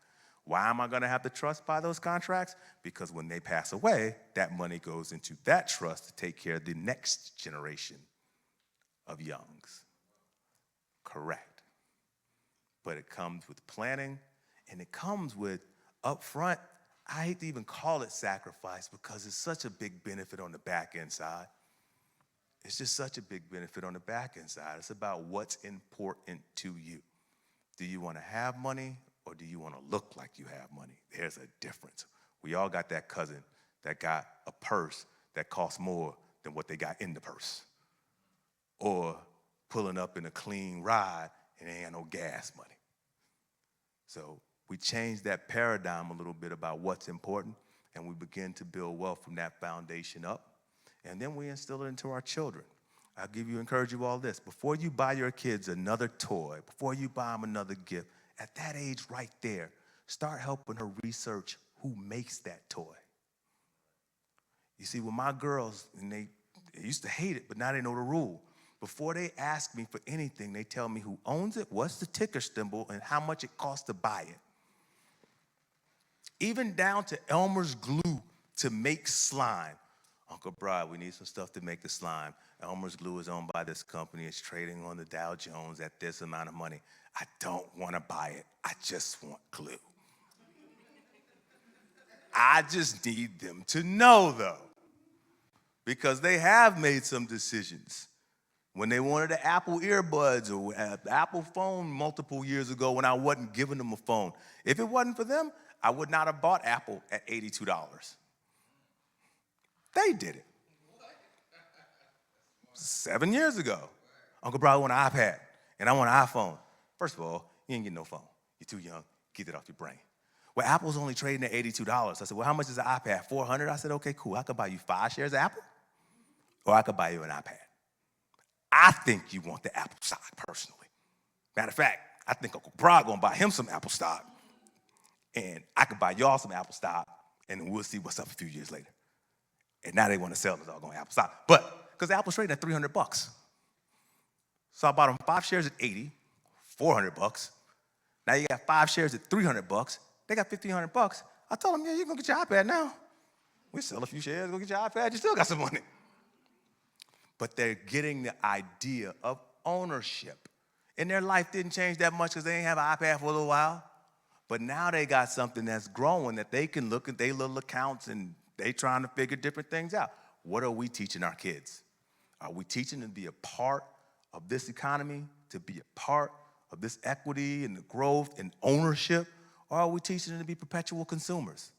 Why am I gonna have the trust buy those contracts? Because when they pass away, that money goes into that trust to take care of the next generation of youngs. Correct. But it comes with planning, and it comes with upfront, I hate to even call it sacrifice because it's such a big benefit on the back end side. It's just such a big benefit on the back end side. It's about what's important to you. Do you want to have money or do you want to look like you have money? There's a difference. We all got that cousin that got a purse that costs more than what they got in the purse. Or pulling up in a clean ride and they ain't no gas money. So we changed that paradigm a little bit about what's important, and we begin to build wealth from that foundation up, and then we instill it into our children. I'll encourage you all this. Before you buy your kids another toy, before you buy them another gift, at that age right there, start helping her research who makes that toy. You see, with my girls, and they used to hate it, but now they know the rule. Before they ask me for anything, they tell me who owns it, what's the ticker symbol, and how much it costs to buy it. Even down to Elmer's glue to make slime. Uncle Brad, we need some stuff to make the slime. Elmer's glue is owned by this company. It's trading on the Dow Jones at this amount of money. I don't want to buy it. I just want glue. I just need them to know, though, because they have made some decisions. When they wanted the Apple earbuds or the Apple phone multiple years ago when I wasn't giving them a phone, if it wasn't for them, I would not have bought Apple at $82. They did it. 7 years ago. Uncle Brad want an iPad, and I want an iPhone. First of all, you ain't getting no phone. You're too young. Get it off your brain. Well, Apple's only trading at $82. I said, well, how much is an iPad? $400? I said, okay, cool. I could buy you 5 shares of Apple, or I could buy you an iPad. I think you want the Apple stock, personally. Matter of fact, I think Uncle Brad gonna buy him some Apple stock, and I could buy y'all some Apple stock, and we'll see what's up a few years later. And now they want to sell us all going Apple stock. But, because Apple's trading at $300. So I bought them 5 shares at 80, $400. Now you got 5 shares at $300. They got $1,500. I told them, yeah, you're gonna get your iPad now. We sell a few shares, go get your iPad, you still got some money. But they're getting the idea of ownership. And their life didn't change that much because they ain't have an iPad for a little while. But now they got something that's growing that they can look at their little accounts and they trying to figure different things out. What are we teaching our kids? Are we teaching them to be a part of this economy, to be a part of this equity and the growth and ownership? Or are we teaching them to be perpetual consumers?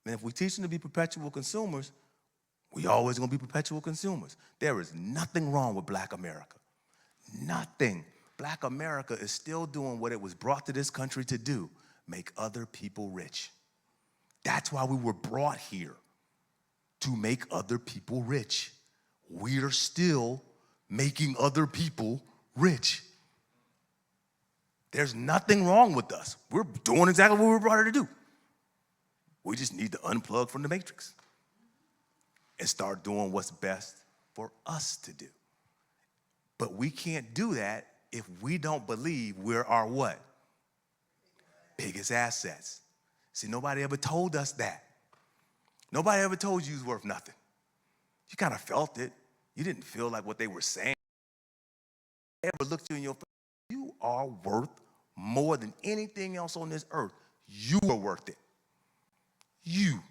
And if we teach them to be perpetual consumers, we always gonna be perpetual consumers. There is nothing wrong with Black America. Nothing. Black America is still doing what it was brought to this country to do, make other people rich. That's why we were brought here, to make other people rich. We're still making other people rich. There's nothing wrong with us. We're doing exactly what we were brought here to do. We just need to unplug from the matrix and start doing what's best for us to do. But we can't do that if we don't believe we're our what? Biggest assets. See, nobody ever told us that. Nobody ever told you was worth nothing. You kind of felt it. You didn't feel like what they were saying. They ever looked you in your face. You are worth more than anything else on this earth. You are worth it. You're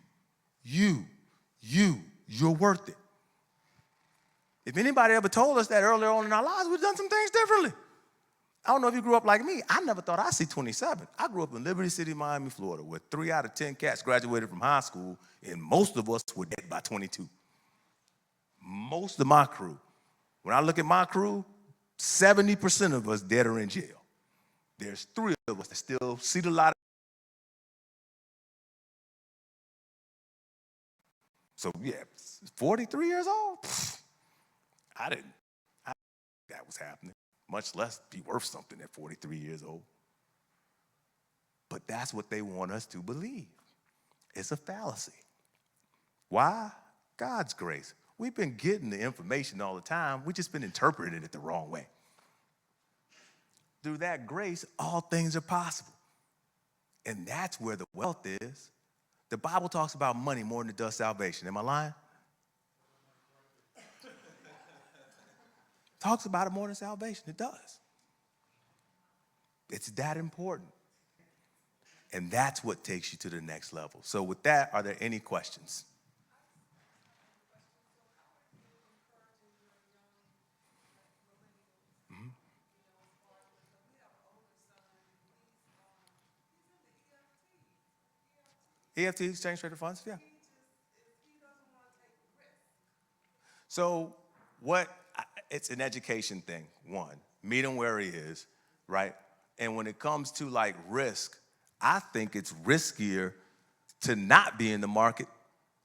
worth it. If anybody ever told us that earlier on in our lives, we've done some things differently. I don't know if you grew up like me. I never thought I'd see 27. I grew up in Liberty City, Miami, Florida, where 3 out of 10 cats graduated from high school, and most of us were dead by 22. Most of my crew. When I look at my crew, 70% of us dead or in jail. There's 3 of us that still see the light. So yeah, 43 years old? I didn't think that was happening, much less be worth something at 43 years old. But that's what they want us to believe. It's a fallacy. Why? God's grace. We've been getting the information all the time. We've just been interpreting it the wrong way. Through that grace, all things are possible. And that's where the wealth is. The Bible talks about money more than it does salvation. Am I lying? Talks about it more than salvation. It does. It's that important. And that's what takes you to the next level. So with that, are there any questions? EFT, exchange traded funds, yeah. So it's an education thing, one. Meet him where he is, right? And when it comes to like risk, I think it's riskier to not be in the market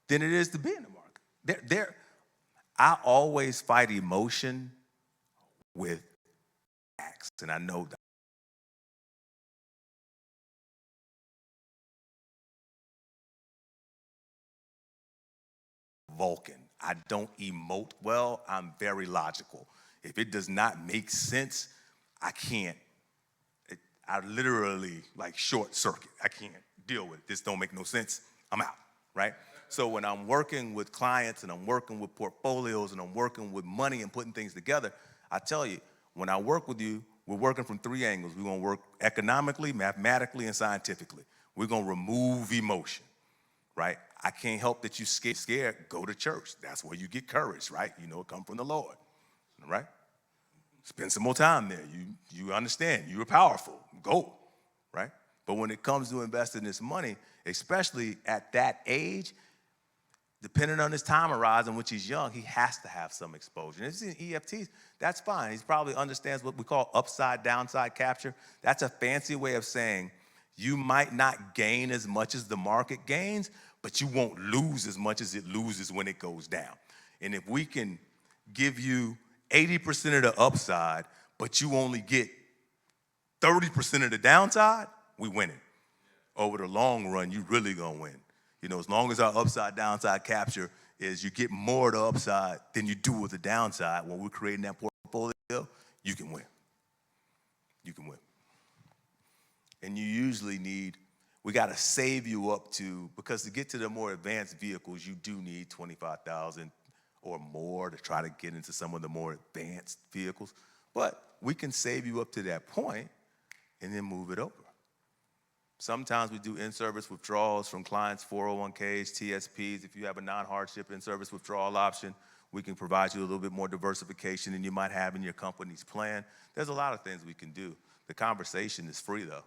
than it is to be in the market. I always fight emotion with facts, and I know that. Vulcan. I don't emote well. I'm very logical. If it does not make sense, I can't. I literally like short circuit. I can't deal with it. This don't make no sense. I'm out, right? So when I'm working with clients and I'm working with portfolios and I'm working with money and putting things together, I tell you, when I work with you, we're working from three angles. We're gonna work economically, mathematically, and scientifically. We're gonna remove emotion, right? I can't help that you scared. Go to church. That's where you get courage, right? You know it come from the Lord, right? Spend some more time there. You understand. You're powerful. Go, right? But when it comes to investing this money, especially at that age, depending on his time horizon, which he's young, he has to have some exposure. And if he's in EFTs, that's fine. He probably understands what we call upside downside capture. That's a fancy way of saying you might not gain as much as the market gains, but you won't lose as much as it loses when it goes down. And if we can give you 80% of the upside, but you only get 30% of the downside, we winning. Over the long run, you really gonna win. You know, as long as our upside downside capture is you get more of the upside than you do with the downside, when we're creating that portfolio, you can win. You can win. And you usually need, we gotta save you up to, because to get to the more advanced vehicles, you do need 25,000 or more to try to get into some of the more advanced vehicles. But we can save you up to that point and then move it over. Sometimes we do in-service withdrawals from clients' 401ks, TSPs. If you have a non-hardship in-service withdrawal option, we can provide you a little bit more diversification than you might have in your company's plan. There's a lot of things we can do. The conversation is free, though,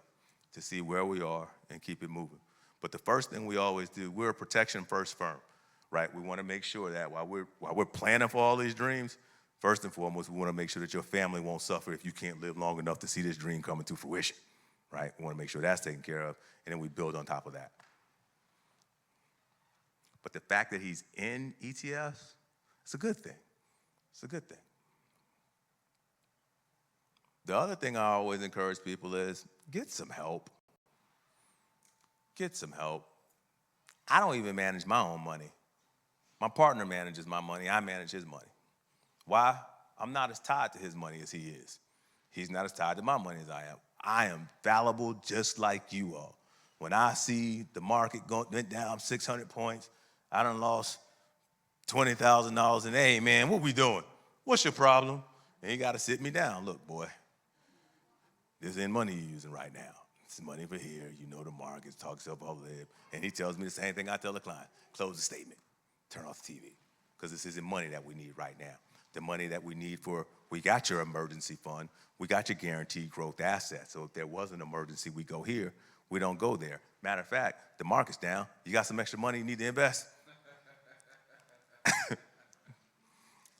to see where we are and keep it moving. But the first thing we always do, we're a protection-first firm, right? We want to make sure that while we're planning for all these dreams, first and foremost, we want to make sure that your family won't suffer if you can't live long enough to see this dream coming to fruition. Right? We want to make sure that's taken care of, and then we build on top of that. But the fact that he's in ETFs, it's a good thing. It's a good thing. The other thing I always encourage people is get some help. Get some help. I don't even manage my own money. My partner manages my money. I manage his money. Why? I'm not as tied to his money as he is. He's not as tied to my money as I am. I am fallible just like you are. When I see the market went down 600 points, I done lost $20,000 and hey man, what we doing? What's your problem? And he got to sit me down. Look, boy, this ain't money you're using right now. It's money for here. You know the markets, talk yourself over there. And he tells me the same thing I tell the client. Close the statement. Turn off the TV. Because this isn't money that we need right now. The money that we need for, we got your emergency fund, we got your guaranteed growth asset. So if there was an emergency, we go here, we don't go there. Matter of fact, the market's down, you got some extra money you need to invest?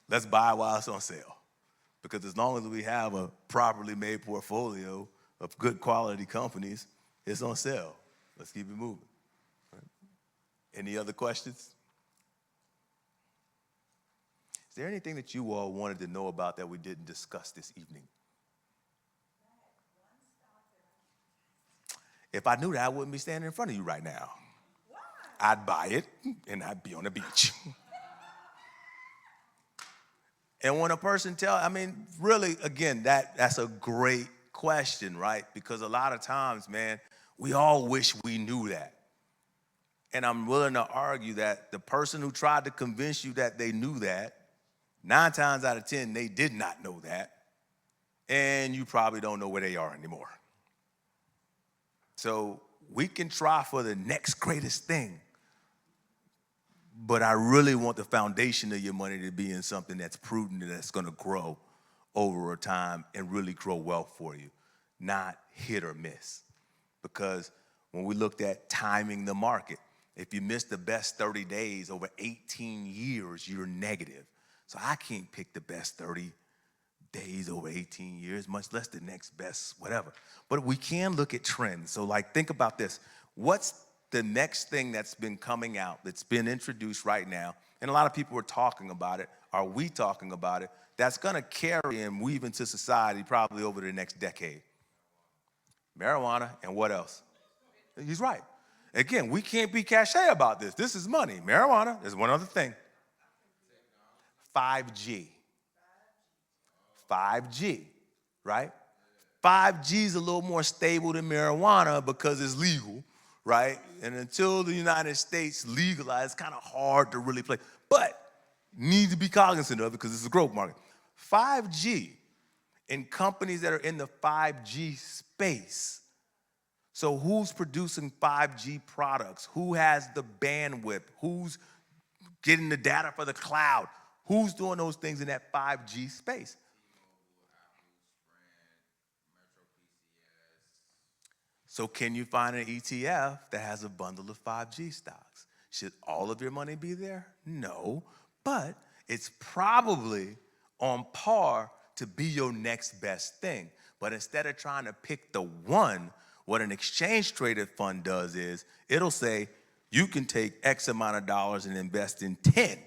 Let's buy while it's on sale. Because as long as we have a properly made portfolio of good quality companies, it's on sale. Let's keep it moving. Any other questions? Is there anything that you all wanted to know about that we didn't discuss this evening? If I knew that, I wouldn't be standing in front of you right now. Why? I'd buy it and I'd be on the beach. And when a person really, again, that's a great question, right? Because a lot of times, man, we all wish we knew that. And I'm willing to argue that the person who tried to convince you that they knew that, 9 times out of 10, they did not know that, and you probably don't know where they are anymore. So we can try for the next greatest thing, but I really want the foundation of your money to be in something that's prudent and that's gonna grow over time and really grow wealth for you, not hit or miss. Because when we looked at timing the market, if you miss the best 30 days over 18 years, you're negative. So I can't pick the best 30 days over 18 years, much less the next best whatever. But we can look at trends. So like think about this. What's the next thing that's been coming out, that's been introduced right now, and a lot of people are talking about it, are we talking about it, that's gonna carry and weave into society probably over the next decade? Marijuana, and what else? He's right. Again, we can't be cliche about this. This is money. Marijuana, there's one other thing. 5G. 5G, right? 5G is a little more stable than marijuana because it's legal, right? And until the United States legalizes, it's kind of hard to really play. But need to be cognizant of it because it's a growth market. 5G and companies that are in the 5G space. So who's producing 5G products? Who has the bandwidth? Who's getting the data for the cloud? Who's doing those things in that 5G space? So can you find an ETF that has a bundle of 5G stocks? Should all of your money be there? No, but it's probably on par to be your next best thing. But instead of trying to pick the one, what an exchange traded fund does is it'll say, you can take X amount of dollars and invest in 10.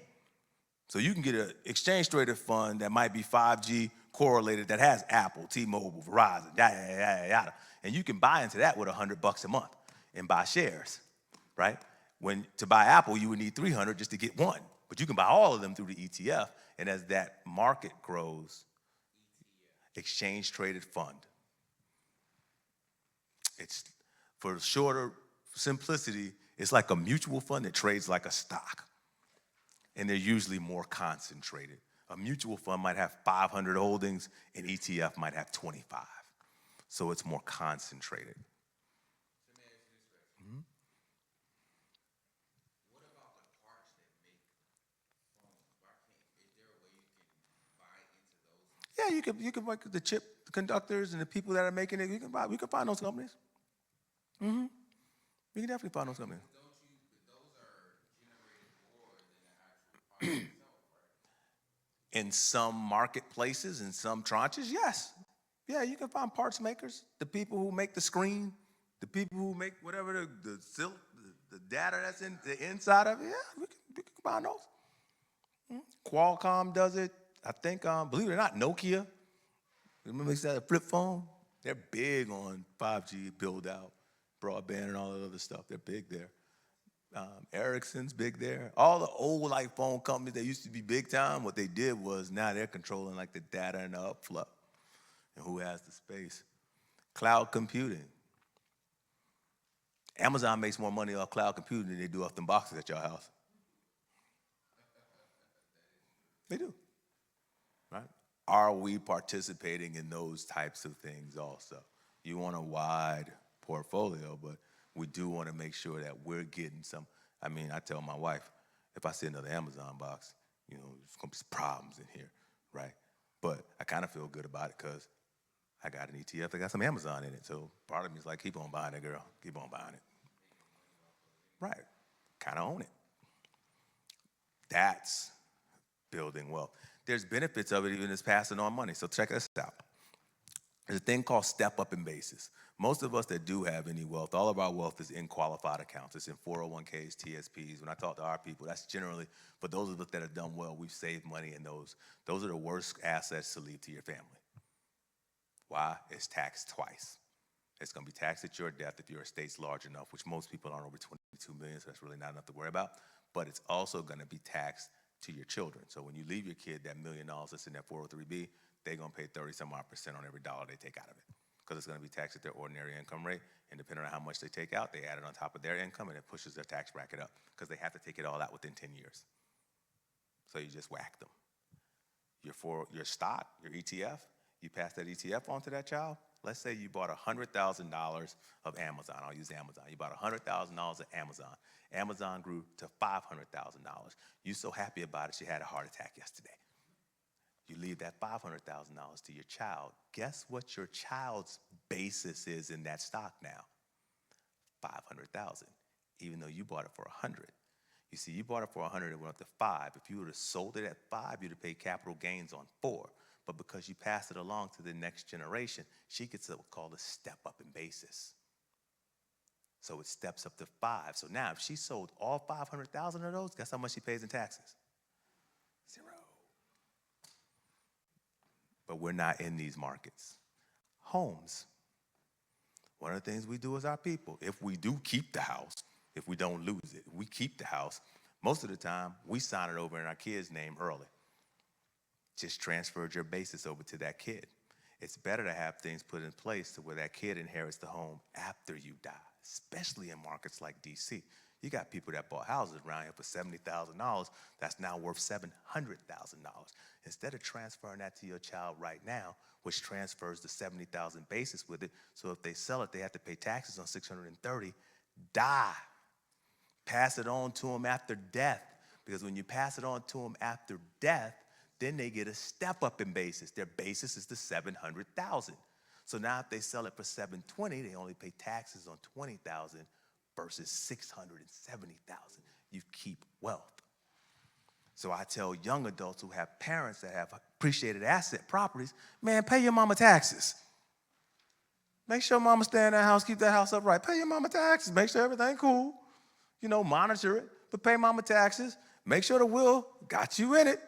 So you can get an exchange traded fund that might be 5G correlated that has Apple, T-Mobile, Verizon, yada, yada, yada, yada. And you can buy into that with $100 a month and buy shares, right? When to buy Apple, you would need 300 just to get one. But you can buy all of them through the ETF. And as that market grows, exchange traded fund. It's, for shorter simplicity, it's like a mutual fund that trades like a stock. And they're usually more concentrated. A mutual fund might have 500 holdings, an ETF might have 25. So it's more concentrated. Let me ask you this question. What about the parts that make phones? Why can't, is there a way you can buy into those? Yeah, you can like the chip conductors and the people that are making it, we can find those companies. We can definitely find those companies. Don't you, those are generated more than the actual part itself, right? In some marketplaces, in some tranches, yes. Yeah, you can find parts makers, the people who make the screen, the people who make whatever the silk, the data that's in the inside of it. Yeah, we can find those. Qualcomm does it. I think, believe it or not, Nokia. Remember that flip phone? They're big on 5G build out, broadband and all that other stuff. They're big there. Ericsson's big there. All the old like phone companies that used to be big time, what they did was now they're controlling like the data and the upflow and who has the space. Cloud computing. Amazon makes more money off cloud computing than they do off them boxes at your house. They do, right? Are we participating in those types of things also? You want a wide portfolio, but we do want to make sure that we're getting some. I mean, I tell my wife, if I see another Amazon box, you know, there's going to be some problems in here, right? But I kind of feel good about it because I got an ETF that got some Amazon in it. So part of me is like, keep on buying it, girl. Keep on buying it. Right. Kind of own it. That's building wealth. There's benefits of it even as passing on money. So check this out. There's a thing called step up in basis. Most of us that do have any wealth, all of our wealth is in qualified accounts. It's in 401ks, TSPs. When I talk to our people, that's generally, for those of us that have done well, we've saved money in those. Those are the worst assets to leave to your family. Why? It's taxed twice. It's going to be taxed at your death if your estate's large enough, which most people aren't over 22 million, so that's really not enough to worry about. But it's also going to be taxed to your children. So when you leave your kid that $1 million that's in that 403B, they're going to pay 30-some-odd% on every dollar they take out of it because it's going to be taxed at their ordinary income rate. And depending on how much they take out, they add it on top of their income, and it pushes their tax bracket up because they have to take it all out within 10 years. So you just whack them. Your stock, your ETF, you pass that ETF on to that child. Let's say you bought $100,000 of Amazon. I'll use Amazon. You bought $100,000 of Amazon. Amazon grew to $500,000. You're so happy about it, she had a heart attack yesterday. You leave that $500,000 to your child. Guess what your child's basis is in that stock now? $500,000, even though you bought it for $100. You see, you bought it for $100, it went up to $5. If you would have sold it at $5, you'd have paid capital gains on $4. But because you pass it along to the next generation, she gets what's called a step up in basis. So it steps up to 5. So now if she sold all 500,000 of those, guess how much she pays in taxes? 0. But we're not in these markets. Homes. One of the things we do as our people, if we do keep the house, if we don't lose it, we keep the house, most of the time we sign it over in our kid's name early. Just transferred your basis over to that kid. It's better to have things put in place to where that kid inherits the home after you die, especially in markets like DC. You got people that bought houses around here for $70,000 that's now worth $700,000. Instead of transferring that to your child right now, which transfers the $70,000 basis with it, so if they sell it, they have to pay taxes on $630,000, die. Pass it on to them after death, because when you pass it on to them after death, then they get a step up in basis. Their basis is the $700,000. So now if they sell it for $720,000, they only pay taxes on $20,000 versus $670,000. You keep wealth. So I tell young adults who have parents that have appreciated asset properties, man, pay your mama taxes. Make sure mama stay in that house, keep that house upright. Pay your mama taxes, make sure everything cool. You know, monitor it, but pay mama taxes. Make sure the will got you in it.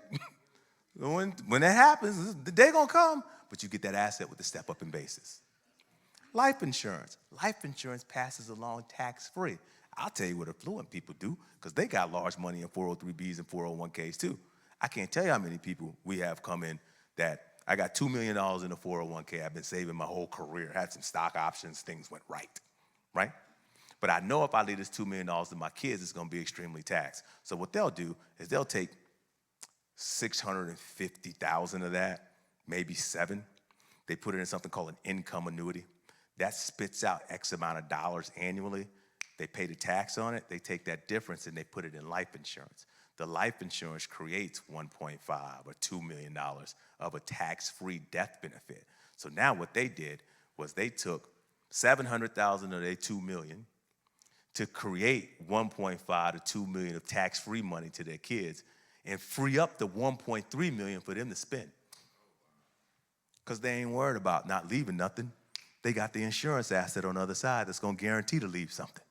When that happens, the day gonna come, but you get that asset with the step up in basis. Life insurance. Life insurance passes along tax-free. I'll tell you what affluent people do, because they got large money in 403Bs and 401Ks too. I can't tell you how many people we have come in that I got $2 million in a 401K. I've been saving my whole career, had some stock options, things went right? But I know if I leave this $2 million to my kids, it's gonna be extremely taxed. So what they'll do is they'll take 650,000 of that, maybe 7. They put it in something called an income annuity. That spits out X amount of dollars annually. They pay the tax on it. They take that difference and they put it in life insurance. The life insurance creates 1.5 or $2 million of a tax-free death benefit. So now what they did was they took 700,000 of their $2 million to create 1.5 to $2 million of tax-free money to their kids and free up the 1.3 million for them to spend. Because they ain't worried about not leaving nothing. They got the insurance asset on the other side that's gonna guarantee to leave something.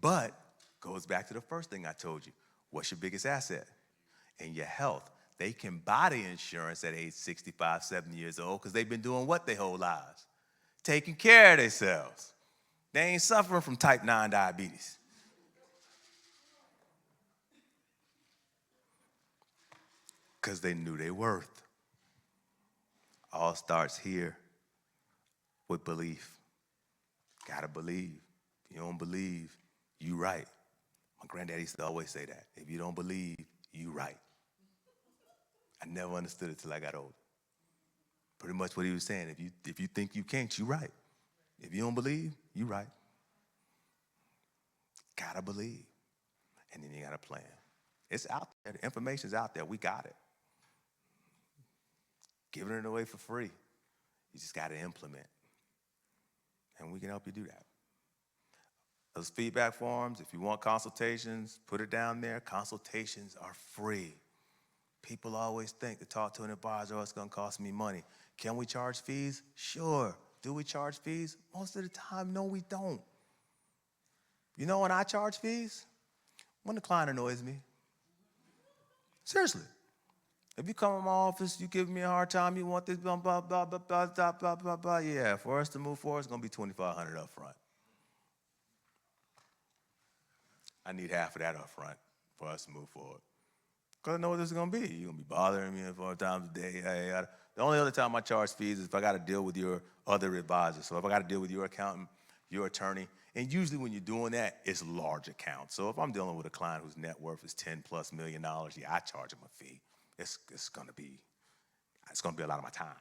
But goes back to the first thing I told you. What's your biggest asset? And your health. They can buy the insurance at age 65, 70 years old because they've been doing what their whole lives? Taking care of themselves. They ain't suffering from type 9 diabetes. Because they knew their worth. All starts here with belief. Gotta believe. If you don't believe, you right. My granddaddy used to always say that. If you don't believe, you right. I never understood it till I got older. Pretty much what he was saying. If you think you can't, you right. If you don't believe, you right. Gotta believe. And then you got a plan. It's out there. The information's out there. We got it. Giving it away for free. You just got to implement. And we can help you do that. Those feedback forms, if you want consultations, put it down there. Consultations are free. People always think to talk to an advisor, oh, it's going to cost me money. Can we charge fees? Sure. Do we charge fees? Most of the time, no, we don't. You know when I charge fees? When the client annoys me. Seriously. If you come in my office, you give me a hard time, you want this, blah, blah, blah, blah, blah, blah, blah, blah, blah. Yeah, for us to move forward, it's going to be $2,500 up front. I need half of that up front for us to move forward. Because I know what this is going to be. You're going to be bothering me 4 times a day. The only other time I charge fees is if I got to deal with your other advisor. So if I got to deal with your accountant, your attorney, and usually when you're doing that, it's large accounts. So if I'm dealing with a client whose net worth is $10+ million, yeah, I charge them a fee. It's gonna be a lot of my time.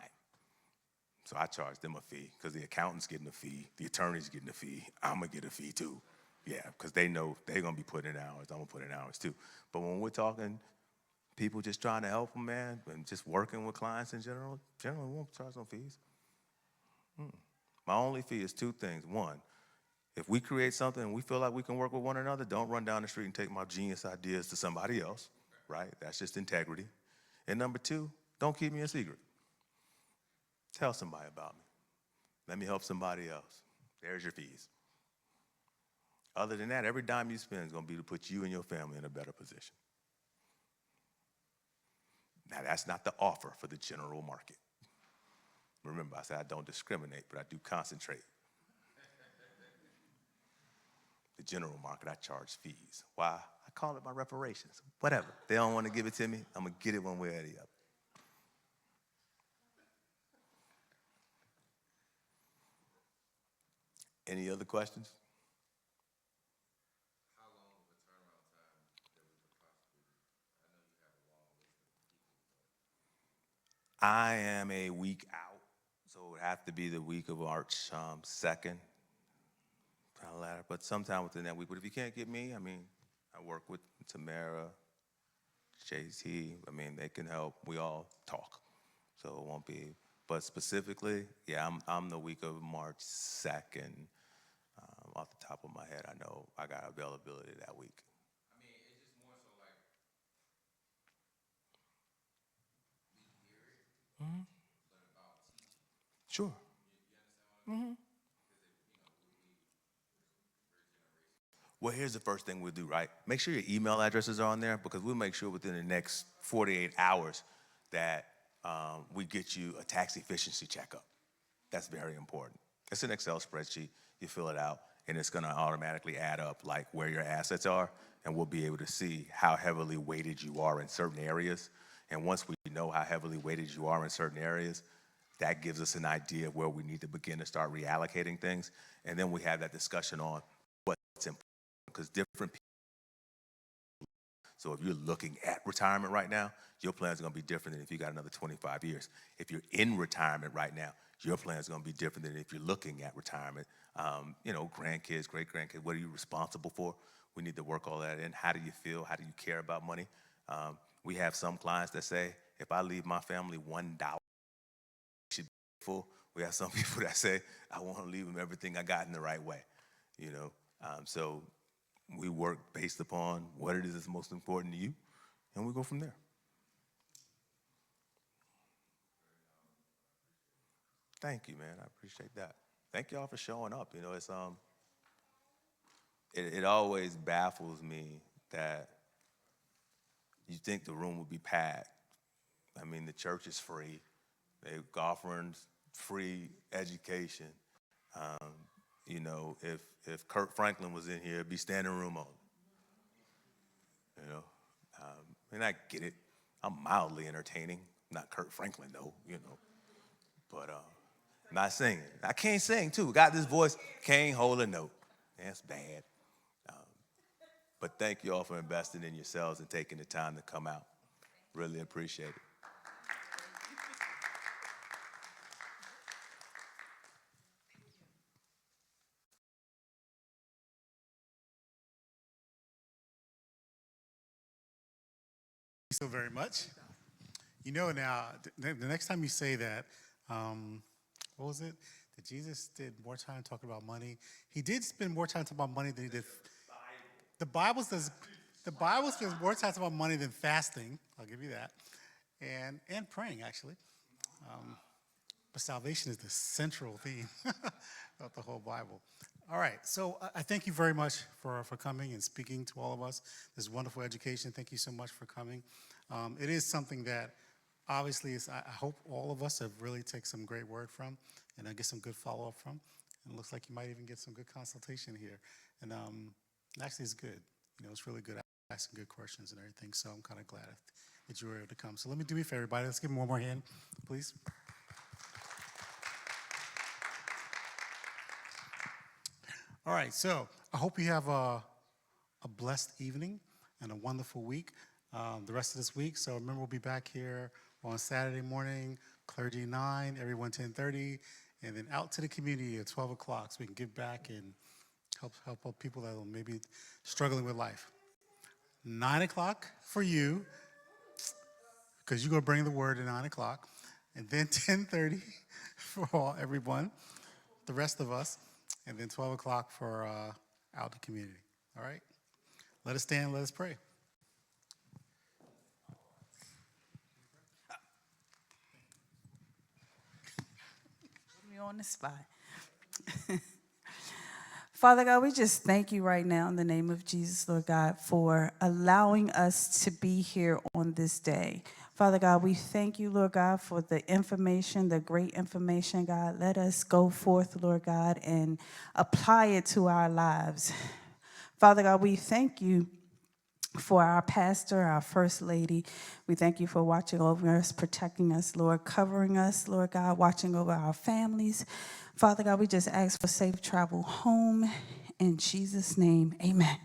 So I charge them a fee because the accountant's getting a fee, the attorney's getting a fee, I'm gonna get a fee too. Yeah, because they know they're gonna be putting in hours, I'm gonna put in hours too. But when we're talking people just trying to help them, man, and just working with clients in general, generally we won't charge no fees. My only fee is 2 things. 1, if we create something and we feel like we can work with one another, don't run down the street and take my genius ideas to somebody else, right? That's just integrity. And number 2, don't keep me a secret. Tell somebody about me. Let me help somebody else. There's your fees. Other than that, every dime you spend is going to be to put you and your family in a better position. Now, that's not the offer for the general market. Remember, I said I don't discriminate, but I do concentrate. The general market, I charge fees. Why? I call it my reparations. Whatever. They don't want to give it to me, I'm going to get it one way or the other. Any other questions? How long of a turnaround time that we could possibly, I know you have a long list of people, but I am a week out, so it would have to be the week of March 2nd, but sometime within that week. But if you can't get me, I mean, I work with Tamara, JT. I mean, they can help. We all talk, so it won't be. But specifically, yeah, I'm the week of March 2nd. Off the top of my head, I know I got availability that week. I mean, it's just more so like we hear it, but about teaching. Sure. You understand what I mean? Because we're generation. Well, here's the first thing we'll do, right? Make sure your email addresses are on there, because we'll make sure within the next 48 hours that we get you a tax efficiency checkup. That's very important. It's an Excel spreadsheet. You fill it out, and it's going to automatically add up like where your assets are, and we'll be able to see how heavily weighted you are in certain areas. And once we know how heavily weighted you are in certain areas, that gives us an idea of where we need to begin to start reallocating things. And then we have that discussion on what's important, because different people. So if you're looking at retirement right now, your plans are going to be different than if you got another 25 years. If you're in retirement right now, your plans are going to be different than if you're looking at retirement. Grandkids, great-grandkids, what are you responsible for? We need to work all that in. How do you feel? How do you care about money? We have some clients that say, if I leave my family $1, should be full. We have some people that say, I want to leave them everything I got in the right way. So we work based upon what it is that's most important to you, and we go from there. Thank you, man. I appreciate that. Thank y'all for showing up. It always baffles me that you think the room would be packed. I mean, the church is free. They're offering free education. If Kurt Franklin was in here, it'd be standing room only. And I get it. I'm mildly entertaining. Not Kurt Franklin, though, But not singing. I can't sing, too. Got this voice, can't hold a note. That's bad. But thank you all for investing in yourselves and taking the time to come out. Really appreciate it. So very much. Now, the next time you say that, what was it? That Jesus did more time talking about money. He did spend more time talking about money than he did. The Bible spends more time talking about money than fasting. I'll give you that, and praying actually. But salvation is the central theme of the whole Bible. All right, so I thank you very much for coming and speaking to all of us. This wonderful education. Thank you so much for coming. It is something that obviously I hope all of us have really taken some great word from, and I get some good follow-up from. And it looks like you might even get some good consultation here. And actually it's good. It's really good asking good questions and everything. So I'm kind of glad that you were able to come. So let me do me a favor, everybody. Let's give him one more hand, please. All right, so I hope you have a blessed evening and a wonderful week, the rest of this week. So remember, we'll be back here on Saturday morning, clergy 9, everyone 10:30, and then out to the community at 12 o'clock so we can give back and help people that are maybe struggling with life. 9 o'clock for you, because you're going to bring the word at 9 o'clock, and then 10:30 for everyone, the rest of us. And then 12 o'clock for out the community. All right? Let us stand, let us pray. Put me on the spot. Father God, we just thank you right now in the name of Jesus, Lord God, for allowing us to be here on this day. Father God, we thank you, Lord God, for the information, the great information, God. Let us go forth, Lord God, and apply it to our lives. Father God, we thank you for our pastor, our first lady. We thank you for watching over us, protecting us, Lord, covering us, Lord God, watching over our families. Father God, we just ask for safe travel home. In Jesus' name, amen.